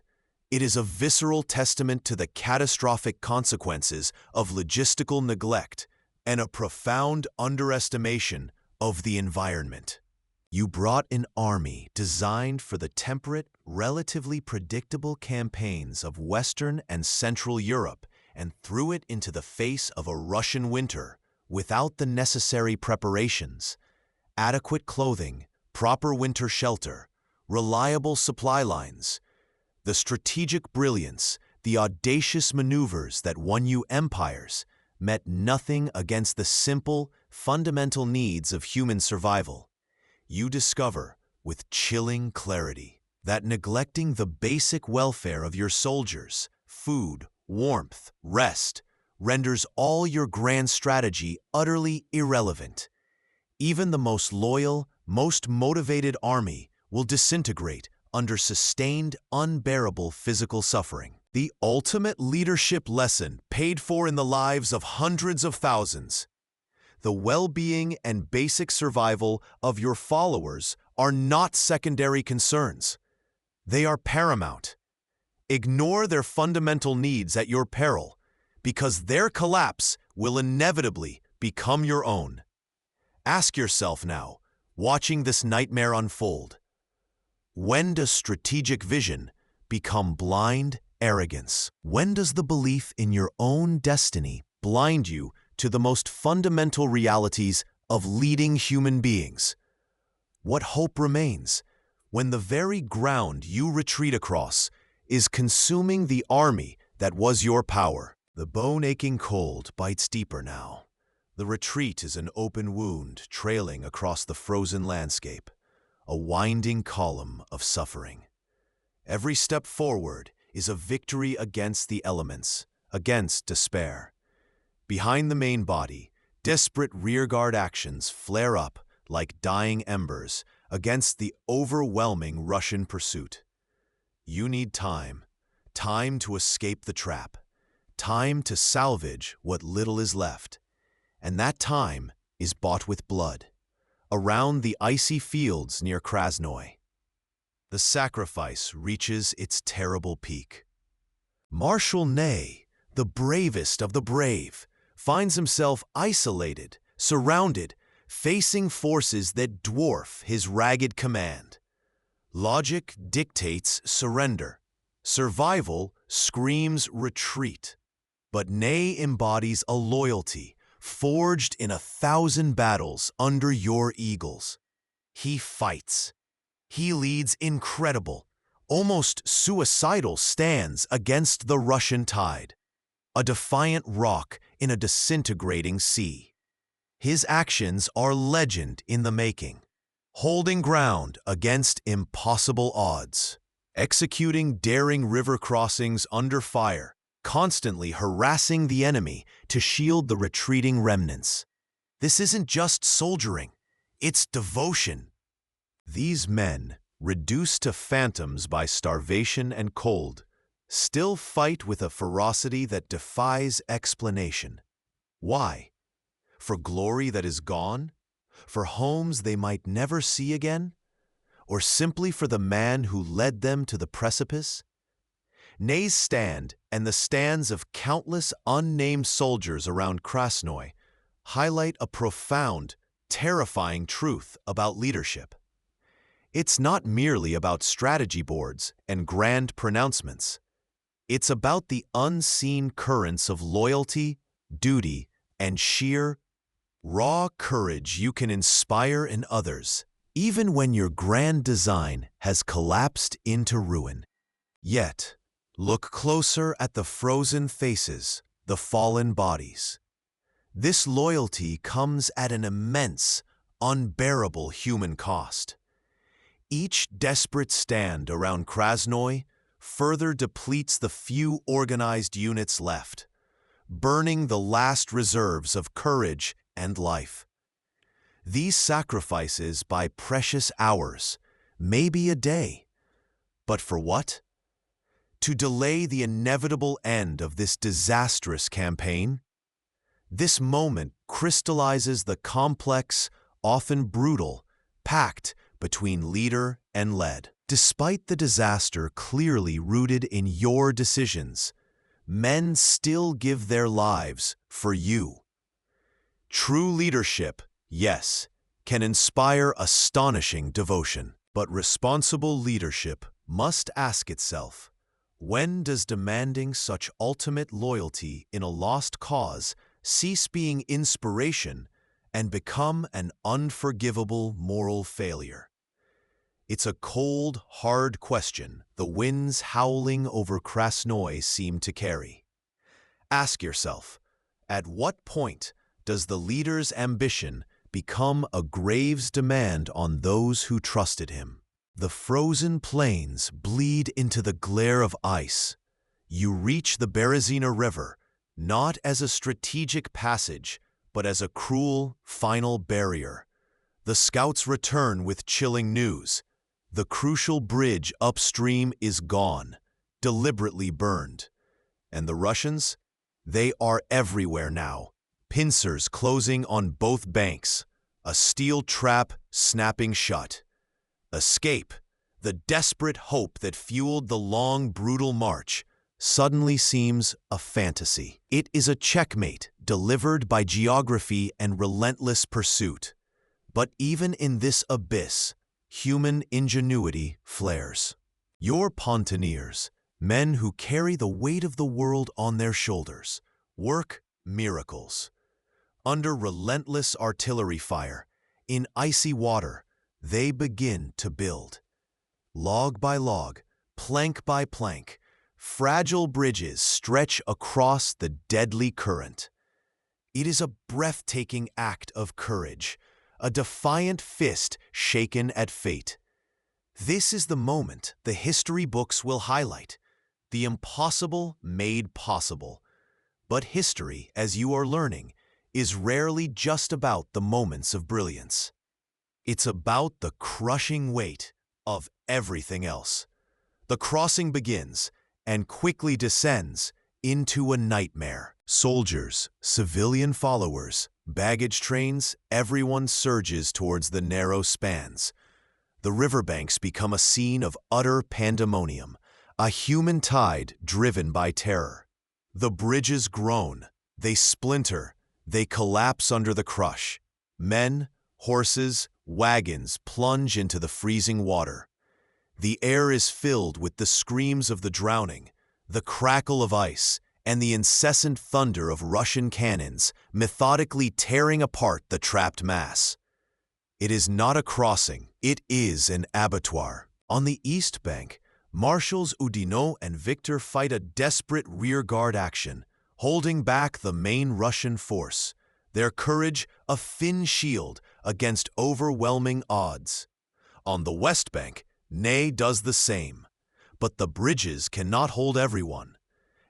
It is a visceral testament to the catastrophic consequences of logistical neglect and a profound underestimation of the environment. You brought an army designed for the temperate, relatively predictable campaigns of Western and Central Europe and threw it into the face of a Russian winter without the necessary preparations, adequate clothing, proper winter shelter, reliable supply lines. The strategic brilliance, the audacious maneuvers that won you empires, met nothing against the simple, fundamental needs of human survival. You discover, with chilling clarity, that neglecting the basic welfare of your soldiers, food, warmth, rest, renders all your grand strategy utterly irrelevant. Even the most loyal, most motivated army will disintegrate under sustained, unbearable physical suffering. The ultimate leadership lesson paid for in the lives of hundreds of thousands. The well-being and basic survival of your followers are not secondary concerns. They are paramount. Ignore their fundamental needs at your peril, because their collapse will inevitably become your own. Ask yourself now, watching this nightmare unfold, when does strategic vision become blind arrogance? When does the belief in your own destiny blind you to the most fundamental realities of leading human beings? What hope remains when the very ground you retreat across is consuming the army that was your power? The bone-aching cold bites deeper now. The retreat is an open wound trailing across the frozen landscape, a winding column of suffering. Every step forward is a victory against the elements, against despair. Behind the main body, desperate rearguard actions flare up like dying embers against the overwhelming Russian pursuit. You need time, time to escape the trap, time to salvage what little is left. And that time is bought with blood. Around the icy fields near Krasnoy, the sacrifice reaches its terrible peak. Marshal Ney, the bravest of the brave, finds himself isolated, surrounded, facing forces that dwarf his ragged command. Logic dictates surrender. Survival screams retreat. But Ney embodies a loyalty forged in 1,000 battles under your eagles. He fights. He leads incredible, almost suicidal stands against the Russian tide, a defiant rock in a disintegrating sea. His actions are legend in the making, holding ground against impossible odds, executing daring river crossings under fire, constantly harassing the enemy to shield the retreating remnants. This isn't just soldiering, it's devotion. These men, reduced to phantoms by starvation and cold, still fight with a ferocity that defies explanation. Why? For glory that is gone? For homes they might never see again? Or simply for the man who led them to the precipice? Ney's stand and the stands of countless unnamed soldiers around Krasnoy highlight a profound, terrifying truth about leadership. It's not merely about strategy boards and grand pronouncements. It's about the unseen currents of loyalty, duty, and sheer, raw courage you can inspire in others, even when your grand design has collapsed into ruin. Yet, look closer at the frozen faces, the fallen bodies. This loyalty comes at an immense, unbearable human cost. Each desperate stand around Krasnoy further depletes the few organized units left, burning the last reserves of courage and life. These sacrifices by precious hours, maybe a day. But for what? To delay the inevitable end of this disastrous campaign? This moment crystallizes the complex, often brutal, pact between leader and led. Despite the disaster clearly rooted in your decisions, men still give their lives for you. True leadership, yes, can inspire astonishing devotion, but responsible leadership must ask itself, when does demanding such ultimate loyalty in a lost cause cease being inspiration and become an unforgivable moral failure? It's a cold, hard question the winds howling over Krasnoy seem to carry. Ask yourself, at what point does the leader's ambition become a grave's demand on those who trusted him? The frozen plains bleed into the glare of ice. You reach the Berezina River, not as a strategic passage, but as a cruel, final barrier. The scouts return with chilling news. The crucial bridge upstream is gone, deliberately burned. And the Russians? They are everywhere now. Pincers closing on both banks, a steel trap snapping shut. Escape, the desperate hope that fueled the long, brutal march, suddenly seems a fantasy. It is a checkmate delivered by geography and relentless pursuit. But even in this abyss, human ingenuity flares. Your pontoneers, men who carry the weight of the world on their shoulders, work miracles. Under relentless artillery fire, in icy water, they begin to build. Log by log, plank by plank, fragile bridges stretch across the deadly current. It is a breathtaking act of courage, a defiant fist shaken at fate. This is the moment the history books will highlight, the impossible made possible. But history, as you are learning, is rarely just about the moments of brilliance. It's about the crushing weight of everything else. The crossing begins and quickly descends into a nightmare. Soldiers, civilian followers, baggage trains, everyone surges towards the narrow spans. The riverbanks become a scene of utter pandemonium, a human tide driven by terror. The bridges groan, they splinter, they collapse under the crush. Men, horses, wagons plunge into the freezing water. The air is filled with the screams of the drowning, the crackle of ice, and the incessant thunder of Russian cannons methodically tearing apart the trapped mass. It is not a crossing, it is an abattoir. On the east bank, Marshals Oudinot and Victor fight a desperate rearguard action, holding back the main Russian force, their courage a thin shield against overwhelming odds. On the west bank, Ney does the same, but the bridges cannot hold everyone.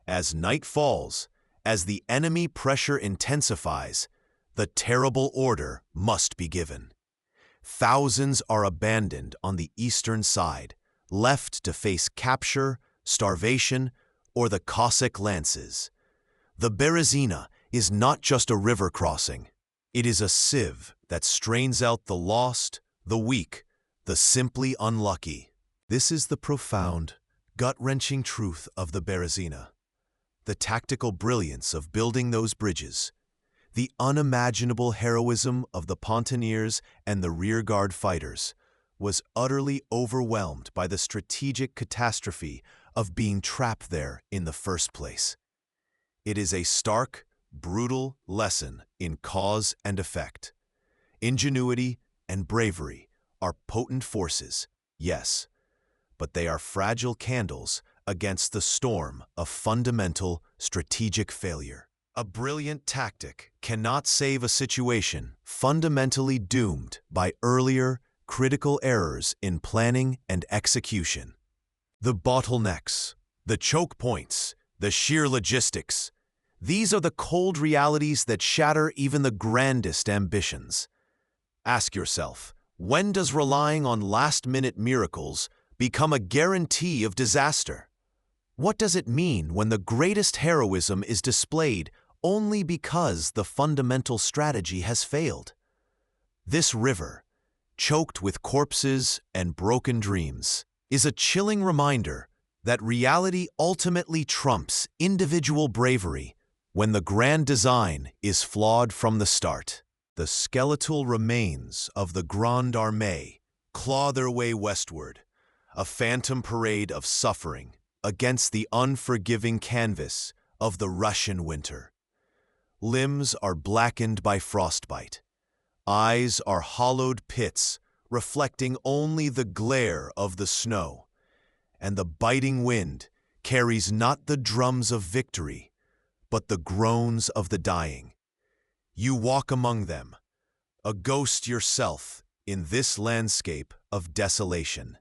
As night falls, as the enemy pressure intensifies, the terrible order must be given. Thousands are abandoned on the eastern side, left to face capture, starvation, or the Cossack lances. The Berezina is not just a river crossing. It is a sieve that strains out the lost, the weak, the simply unlucky. This is the profound, gut-wrenching truth of the Berezina. The tactical brilliance of building those bridges, the unimaginable heroism of the pontoneers and the rearguard fighters, was utterly overwhelmed by the strategic catastrophe of being trapped there in the first place. It is a stark, brutal lesson in cause and effect. Ingenuity and bravery are potent forces, yes, but they are fragile candles against the storm of fundamental strategic failure. A brilliant tactic cannot save a situation fundamentally doomed by earlier, critical errors in planning and execution. The bottlenecks, the choke points, the sheer logistics, these are the cold realities that shatter even the grandest ambitions. Ask yourself, when does relying on last-minute miracles become a guarantee of disaster? What does it mean when the greatest heroism is displayed only because the fundamental strategy has failed? This river, choked with corpses and broken dreams, is a chilling reminder that reality ultimately trumps individual bravery when the grand design is flawed from the start. The skeletal remains of the Grande Armée claw their way westward, a phantom parade of suffering against the unforgiving canvas of the Russian winter. Limbs are blackened by frostbite. Eyes are hollowed pits reflecting only the glare of the snow. And the biting wind carries not the drums of victory, but the groans of the dying. You walk among them, a ghost yourself in this landscape of desolation.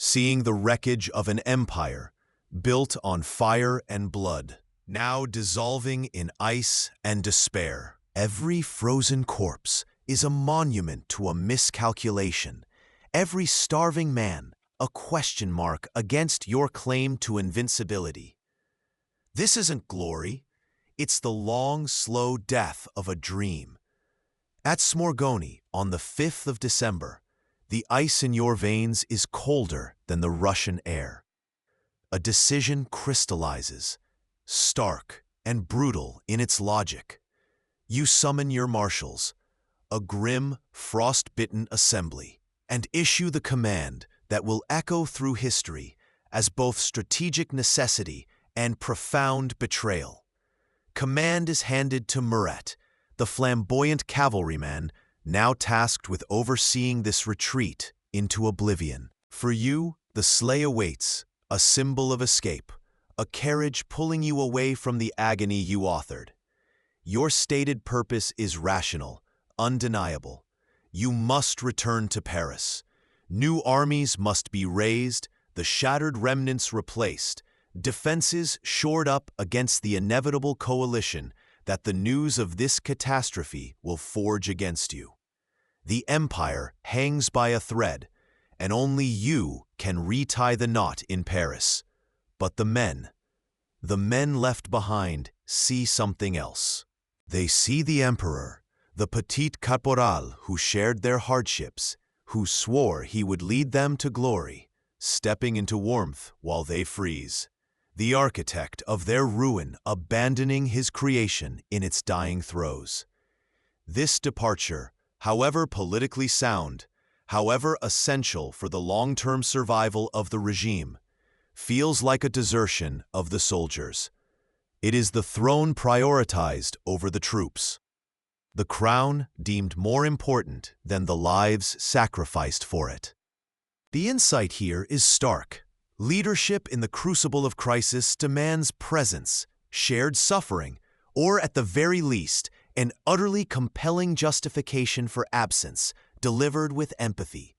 seeing the wreckage of an empire built on fire and blood, now dissolving in ice and despair. Every frozen corpse is a monument to a miscalculation. Every starving man, a question mark against your claim to invincibility. This isn't glory. It's the long, slow death of a dream. At Smorgoni, on the 5th of December, the ice in your veins is colder than the Russian air. A decision crystallizes, stark and brutal in its logic. You summon your marshals, a grim, frost-bitten assembly, and issue the command that will echo through history as both strategic necessity and profound betrayal. Command is handed to Murat, the flamboyant cavalryman now tasked with overseeing this retreat into oblivion. For you, the sleigh awaits, a symbol of escape, a carriage pulling you away from the agony you authored. Your stated purpose is rational, undeniable. You must return to Paris. New armies must be raised, the shattered remnants replaced, defenses shored up against the inevitable coalition that the news of this catastrophe will forge against you. The empire hangs by a thread, and only you can retie the knot in Paris. But the men left behind, see something else. They see the emperor, the petit caporal who shared their hardships, who swore he would lead them to glory, stepping into warmth while they freeze. The architect of their ruin abandoning his creation in its dying throes. This departure, however politically sound, however essential for the long-term survival of the regime, feels like a desertion of the soldiers. It is the throne prioritized over the troops. The crown deemed more important than the lives sacrificed for it. The insight here is stark. Leadership in the crucible of crisis demands presence, shared suffering, or at the very least, an utterly compelling justification for absence, delivered with empathy.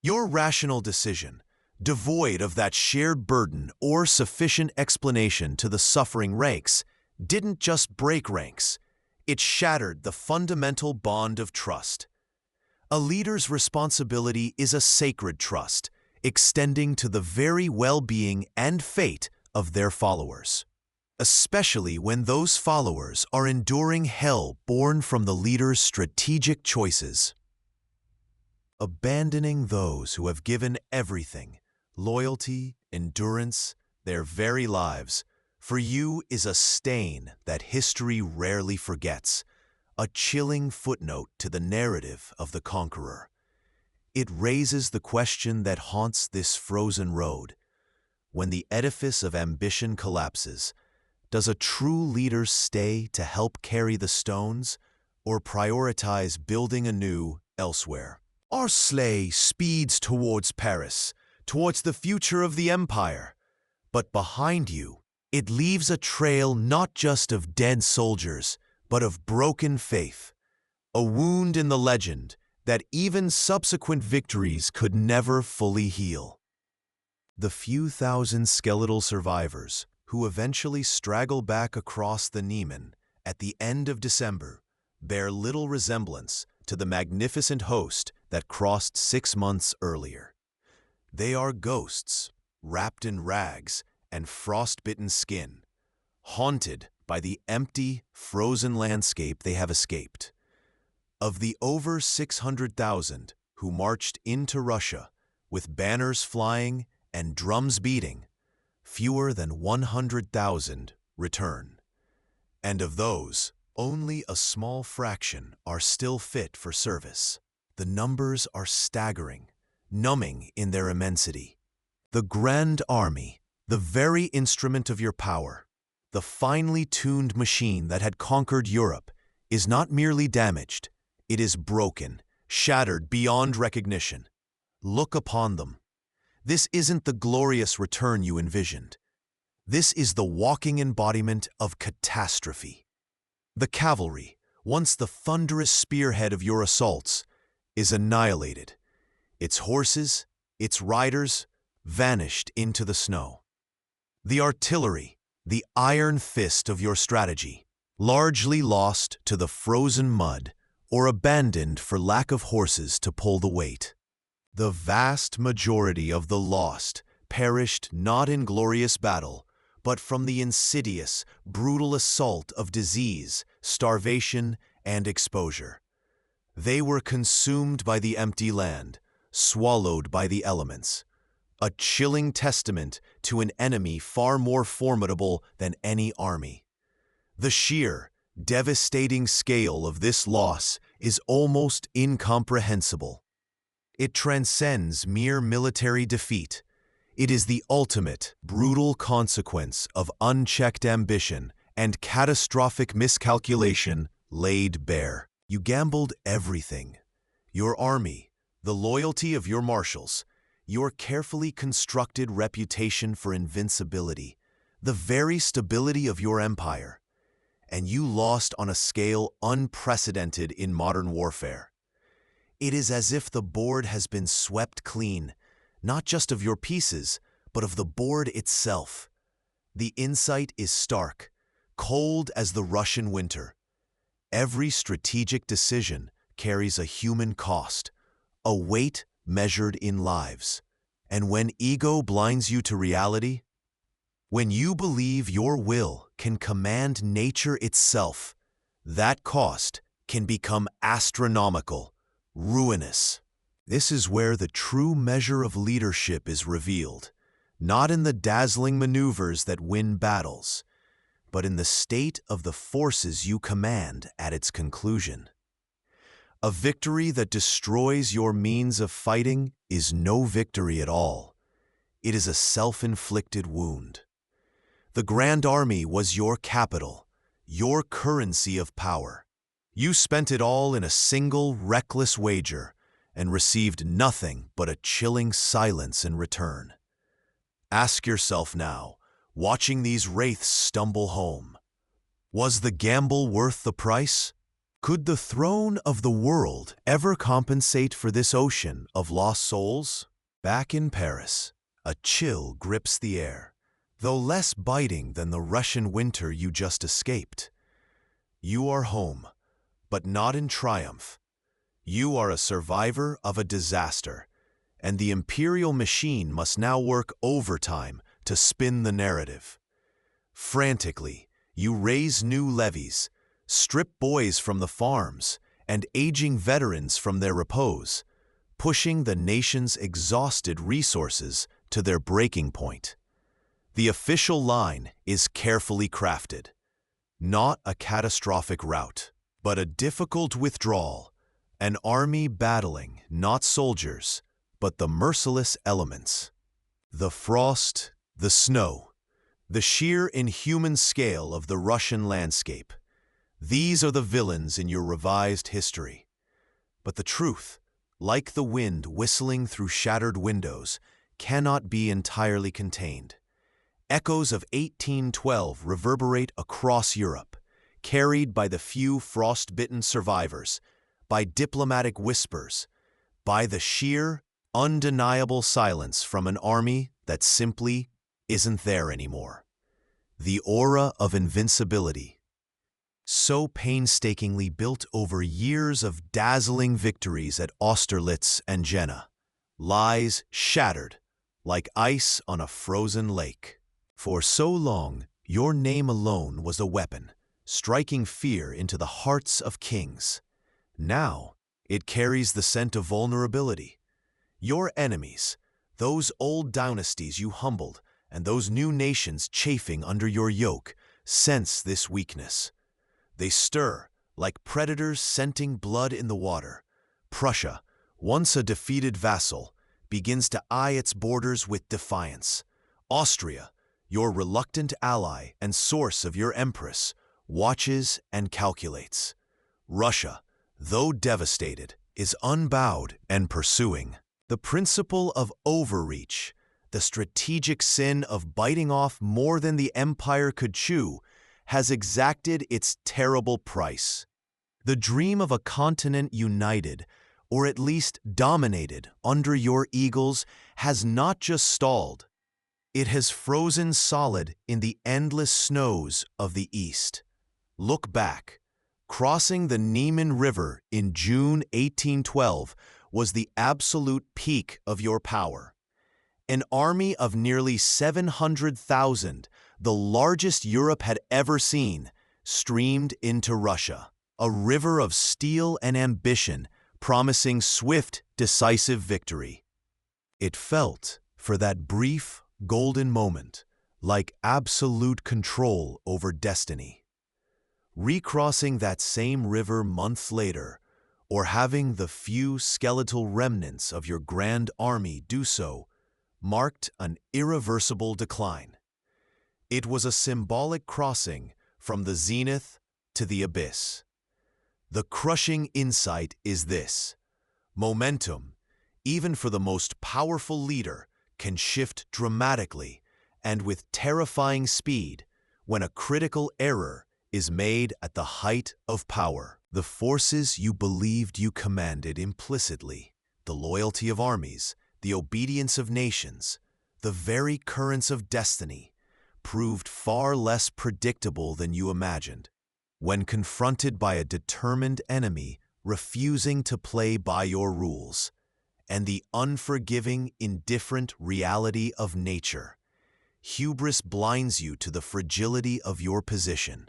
Your rational decision, devoid of that shared burden or sufficient explanation to the suffering ranks, didn't just break ranks, it shattered the fundamental bond of trust. A leader's responsibility is a sacred trust, extending to the very well-being and fate of their followers, especially when those followers are enduring hell born from the leader's strategic choices. Abandoning those who have given everything, loyalty, endurance, their very lives, for you is a stain that history rarely forgets, a chilling footnote to the narrative of the conqueror. It raises the question that haunts this frozen road. When the edifice of ambition collapses, does a true leader stay to help carry the stones, or prioritize building anew elsewhere? Our sleigh speeds towards Paris, towards the future of the empire. But behind you, it leaves a trail not just of dead soldiers, but of broken faith, a wound in the legend that even subsequent victories could never fully heal. The few thousand skeletal survivors who eventually straggle back across the Niemen at the end of December bear little resemblance to the magnificent host that crossed 6 months earlier. They are ghosts, wrapped in rags and frost-bitten skin, haunted by the empty, frozen landscape they have escaped. Of the over 600,000 who marched into Russia with banners flying and drums beating, fewer than 100,000 return. And of those, only a small fraction are still fit for service. The numbers are staggering, numbing in their immensity. The Grand Army, the very instrument of your power, the finely tuned machine that had conquered Europe, is not merely damaged, it is broken, shattered beyond recognition. Look upon them. This isn't the glorious return you envisioned. This is the walking embodiment of catastrophe. The cavalry, once the thunderous spearhead of your assaults, is annihilated. Its horses, its riders, vanished into the snow. The artillery, the iron fist of your strategy, largely lost to the frozen mud or abandoned for lack of horses to pull the weight. The vast majority of the lost perished not in glorious battle, but from the insidious, brutal assault of disease, starvation, and exposure. They were consumed by the empty land, swallowed by the elements, a chilling testament to an enemy far more formidable than any army. The sheer, devastating scale of this loss is almost incomprehensible. It transcends mere military defeat. It is the ultimate, brutal consequence of unchecked ambition and catastrophic miscalculation laid bare. You gambled everything. Your army, the loyalty of your marshals, your carefully constructed reputation for invincibility, the very stability of your empire, and you lost on a scale unprecedented in modern warfare. It is as if the board has been swept clean, not just of your pieces, but of the board itself. The insight is stark, cold as the Russian winter. Every strategic decision carries a human cost, a weight measured in lives. And when ego blinds you to reality, when you believe your will can command nature itself, that cost can become astronomical, ruinous. This is where the true measure of leadership is revealed, not in the dazzling maneuvers that win battles, but in the state of the forces you command at its conclusion. A victory that destroys your means of fighting is no victory at all. It is a self-inflicted wound. The Grand Army was your capital, your currency of power. You spent it all in a single, reckless wager and received nothing but a chilling silence in return. Ask yourself now, watching these wraiths stumble home, was the gamble worth the price? Could the throne of the world ever compensate for this ocean of lost souls? Back in Paris, a chill grips the air, though less biting than the Russian winter you just escaped. You are home, but not in triumph. You are a survivor of a disaster, and the imperial machine must now work overtime to spin the narrative. Frantically, you raise new levies, strip boys from the farms, and aging veterans from their repose, pushing the nation's exhausted resources to their breaking point. The official line is carefully crafted, not a catastrophic rout, but a difficult withdrawal, an army battling not soldiers, but the merciless elements. The frost, the snow, the sheer inhuman scale of the Russian landscape. These are the villains in your revised history. But the truth, like the wind whistling through shattered windows, cannot be entirely contained. Echoes of 1812 reverberate across Europe, carried by the few frost-bitten survivors, by diplomatic whispers, by the sheer, undeniable silence from an army that simply isn't there anymore. The aura of invincibility, so painstakingly built over years of dazzling victories at Austerlitz and Jena, lies shattered like ice on a frozen lake. For so long, your name alone was a weapon, striking fear into the hearts of kings. Now, it carries the scent of vulnerability. Your enemies, those old dynasties you humbled, and those new nations chafing under your yoke, sense this weakness. They stir, like predators scenting blood in the water. Prussia, once a defeated vassal, begins to eye its borders with defiance. Austria, your reluctant ally and source of your empress, watches and calculates. Russia, though devastated, is unbowed and pursuing. The principle of overreach, the strategic sin of biting off more than the empire could chew, has exacted its terrible price. The dream of a continent united, or at least dominated, under your eagles has not just stalled, it has frozen solid in the endless snows of the East. Look back. Crossing the Niemen River in June 1812 was the absolute peak of your power. An army of nearly 700,000, the largest Europe had ever seen, streamed into Russia, a river of steel and ambition, promising swift, decisive victory. It felt, for that brief, golden moment, like absolute control over destiny. Recrossing that same river months later, or having the few skeletal remnants of your grand army do so, marked an irreversible decline. It was a symbolic crossing from the zenith to the abyss. The crushing insight is this: momentum, even for the most powerful leader, can shift dramatically and with terrifying speed when a critical error is made at the height of power. The forces you believed you commanded implicitly, the loyalty of armies, the obedience of nations, the very currents of destiny, proved far less predictable than you imagined. When confronted by a determined enemy refusing to play by your rules, and the unforgiving, indifferent reality of nature, hubris blinds you to the fragility of your position.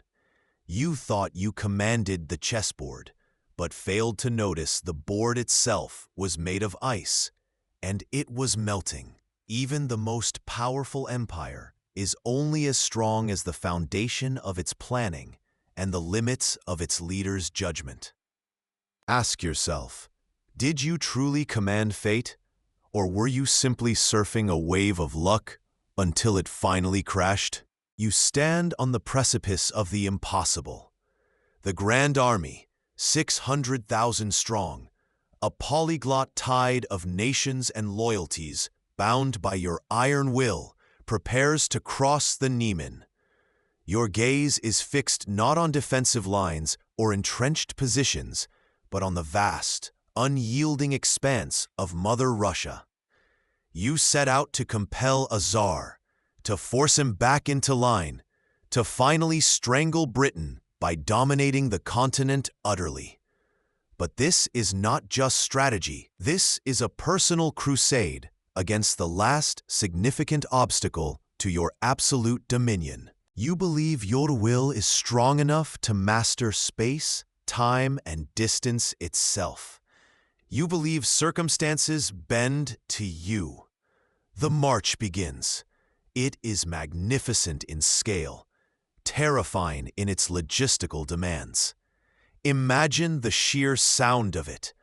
You thought you commanded the chessboard, but failed to notice the board itself was made of ice, and it was melting. Even the most powerful empire is only as strong as the foundation of its planning and the limits of its leader's judgment. Ask yourself, did you truly command fate, or were you simply surfing a wave of luck until it finally crashed? You stand on the precipice of the impossible. The Grand Army, 600,000 strong, a polyglot tide of nations and loyalties, bound by your iron will, prepares to cross the Niemen. Your gaze is fixed not on defensive lines or entrenched positions, but on the vast, unyielding expanse of Mother Russia. You set out to compel a czar, to force him back into line, to finally strangle Britain by dominating the continent utterly. But this is not just strategy. This is a personal crusade against the last significant obstacle to your absolute dominion. You believe your will is strong enough to master space, time, and distance itself. You believe circumstances bend to you. The march begins. It is magnificent in scale, terrifying in its logistical demands. Imagine the sheer sound of it.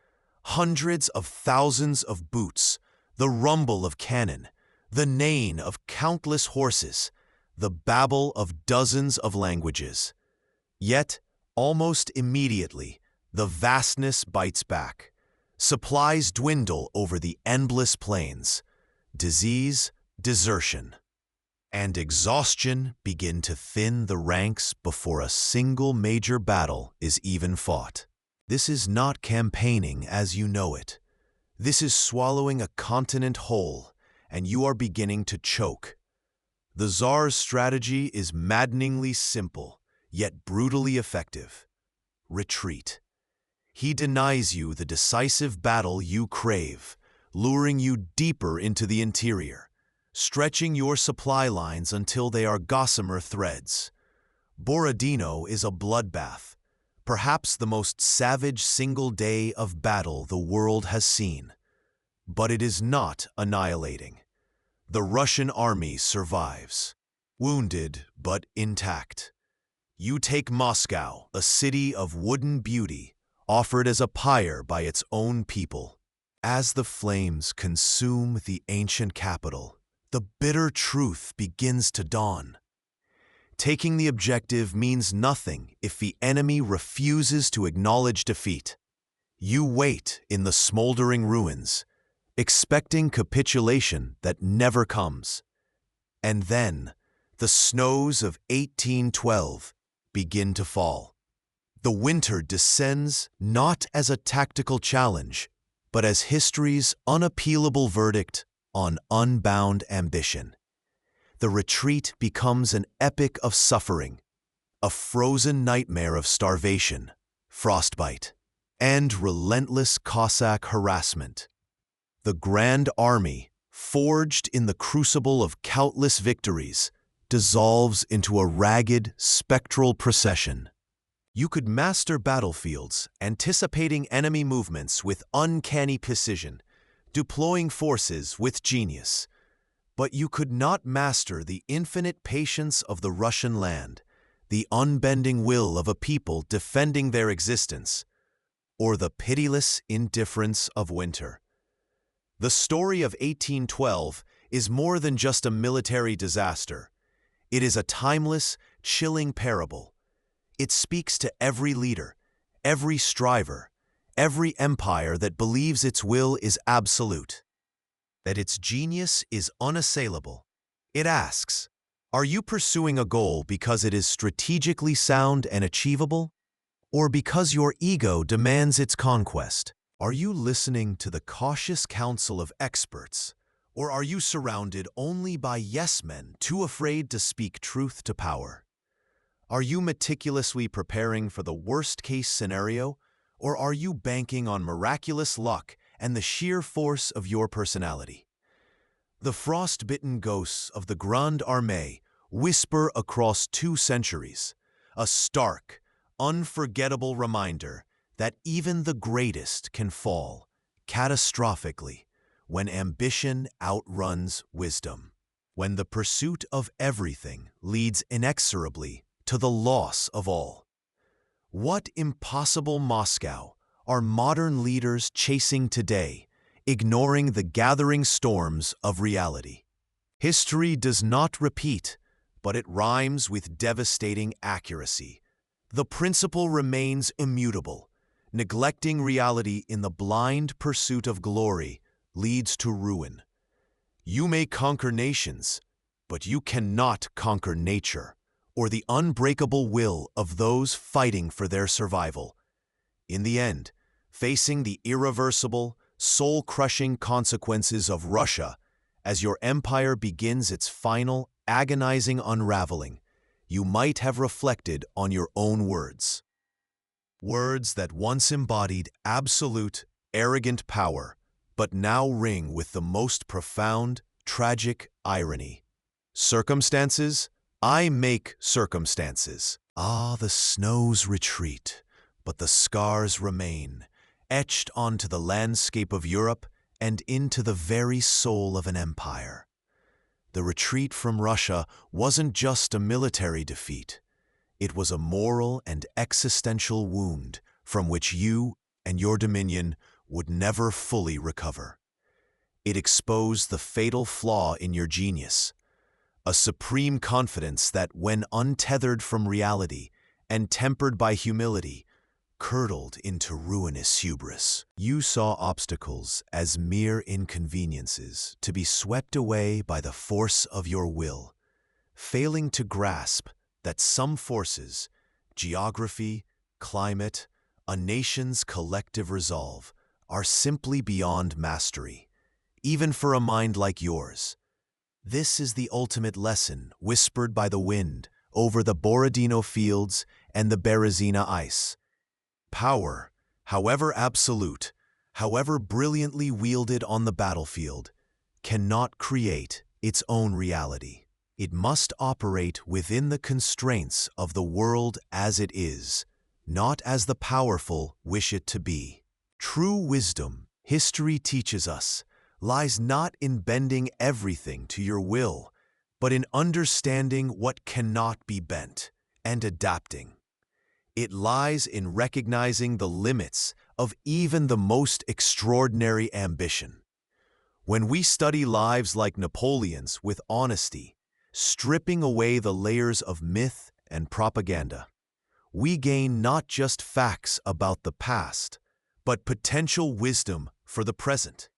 Hundreds of thousands of boots, the rumble of cannon, the neighing of countless horses, the babble of dozens of languages. Yet, almost immediately, the vastness bites back. Supplies dwindle over the endless plains. Disease, desertion, and exhaustion begin to thin the ranks before a single major battle is even fought. This is not campaigning as you know it. This is swallowing a continent whole, and you are beginning to choke. The Tsar's strategy is maddeningly simple, yet brutally effective. Retreat. He denies you the decisive battle you crave, luring you deeper into the interior, stretching your supply lines until they are gossamer threads. Borodino is a bloodbath, perhaps the most savage single day of battle the world has seen. But it is not annihilating. The Russian army survives, wounded but intact. You take Moscow, a city of wooden beauty, offered as a pyre by its own people. As the flames consume the ancient capital, the bitter truth begins to dawn. Taking the objective means nothing if the enemy refuses to acknowledge defeat. You wait in the smoldering ruins, expecting capitulation that never comes. And then, the snows of 1812 begin to fall. The winter descends not as a tactical challenge, but as history's unappealable verdict on unbound ambition. The retreat becomes an epic of suffering, a frozen nightmare of starvation, frostbite, and relentless Cossack harassment. The Grand Army, forged in the crucible of countless victories, dissolves into a ragged, spectral procession. You could master battlefields, anticipating enemy movements with uncanny precision, deploying forces with genius. But you could not master the infinite patience of the Russian land, the unbending will of a people defending their existence, or the pitiless indifference of winter. The story of 1812 is more than just a military disaster. It is a timeless, chilling parable. It speaks to every leader, every striver, every empire that believes its will is absolute, that its genius is unassailable. It asks, are you pursuing a goal because it is strategically sound and achievable, or because your ego demands its conquest? Are you listening to the cautious counsel of experts, or are you surrounded only by yes-men too afraid to speak truth to power? Are you meticulously preparing for the worst-case scenario, or are you banking on miraculous luck and the sheer force of your personality? The frost-bitten ghosts of the Grande Armée whisper across 2 centuries, a stark, unforgettable reminder that even the greatest can fall, catastrophically, when ambition outruns wisdom, when the pursuit of everything leads inexorably to the loss of all. What impossible Moscow are modern leaders chasing today, ignoring the gathering storms of reality? History does not repeat, but it rhymes with devastating accuracy. The principle remains immutable. Neglecting reality in the blind pursuit of glory leads to ruin. You may conquer nations, but you cannot conquer nature, or the unbreakable will of those fighting for their survival. In the end, facing the irreversible, soul-crushing consequences of Russia as your empire begins its final, agonizing unraveling, you might have reflected on your own words. Words that once embodied absolute, arrogant power, but now ring with the most profound, tragic irony. Circumstances? I make circumstances. Ah, the snows retreat, but the scars remain, etched onto the landscape of Europe and into the very soul of an empire. The retreat from Russia wasn't just a military defeat. It was a moral and existential wound from which you and your dominion would never fully recover. It exposed the fatal flaw in your genius, a supreme confidence that, when untethered from reality and tempered by humility, curdled into ruinous hubris. You saw obstacles as mere inconveniences to be swept away by the force of your will, failing to grasp that some forces, geography, climate, a nation's collective resolve, are simply beyond mastery, even for a mind like yours. This is the ultimate lesson whispered by the wind over the Borodino fields and the Berezina ice. Power, however absolute, however brilliantly wielded on the battlefield, cannot create its own reality. It must operate within the constraints of the world as it is, not as the powerful wish it to be. True wisdom, history teaches us, lies not in bending everything to your will, but in understanding what cannot be bent and adapting. It lies in recognizing the limits of even the most extraordinary ambition. When we study lives like Napoleon's with honesty, stripping away the layers of myth and propaganda, we gain not just facts about the past, but potential wisdom for the present.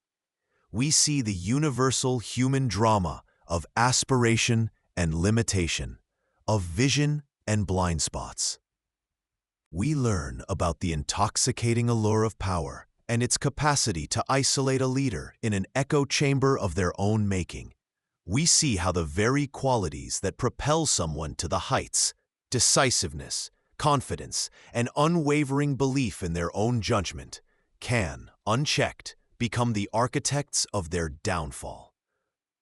We see the universal human drama of aspiration and limitation, of vision and blind spots. We learn about the intoxicating allure of power and its capacity to isolate a leader in an echo chamber of their own making. We see how the very qualities that propel someone to the heights, decisiveness, confidence, and unwavering belief in their own judgment, can, unchecked, become the architects of their downfall.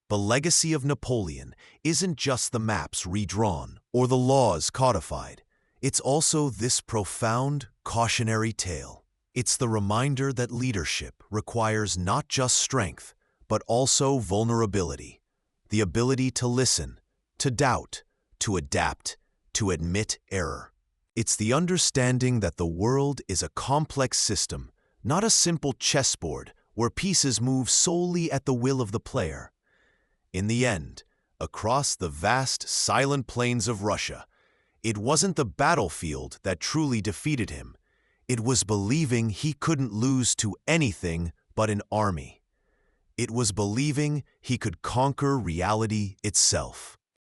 The legacy of Napoleon isn't just the maps redrawn or the laws codified. It's also this profound, cautionary tale. It's the reminder that leadership requires not just strength, but also vulnerability, the ability to listen, to doubt, to adapt, to admit error. It's the understanding that the world is a complex system, not a simple chessboard where pieces move solely at the will of the player. In the end, across the vast, silent plains of Russia, it wasn't the battlefield that truly defeated him. It was believing he couldn't lose to anything but an army. It was believing he could conquer reality itself.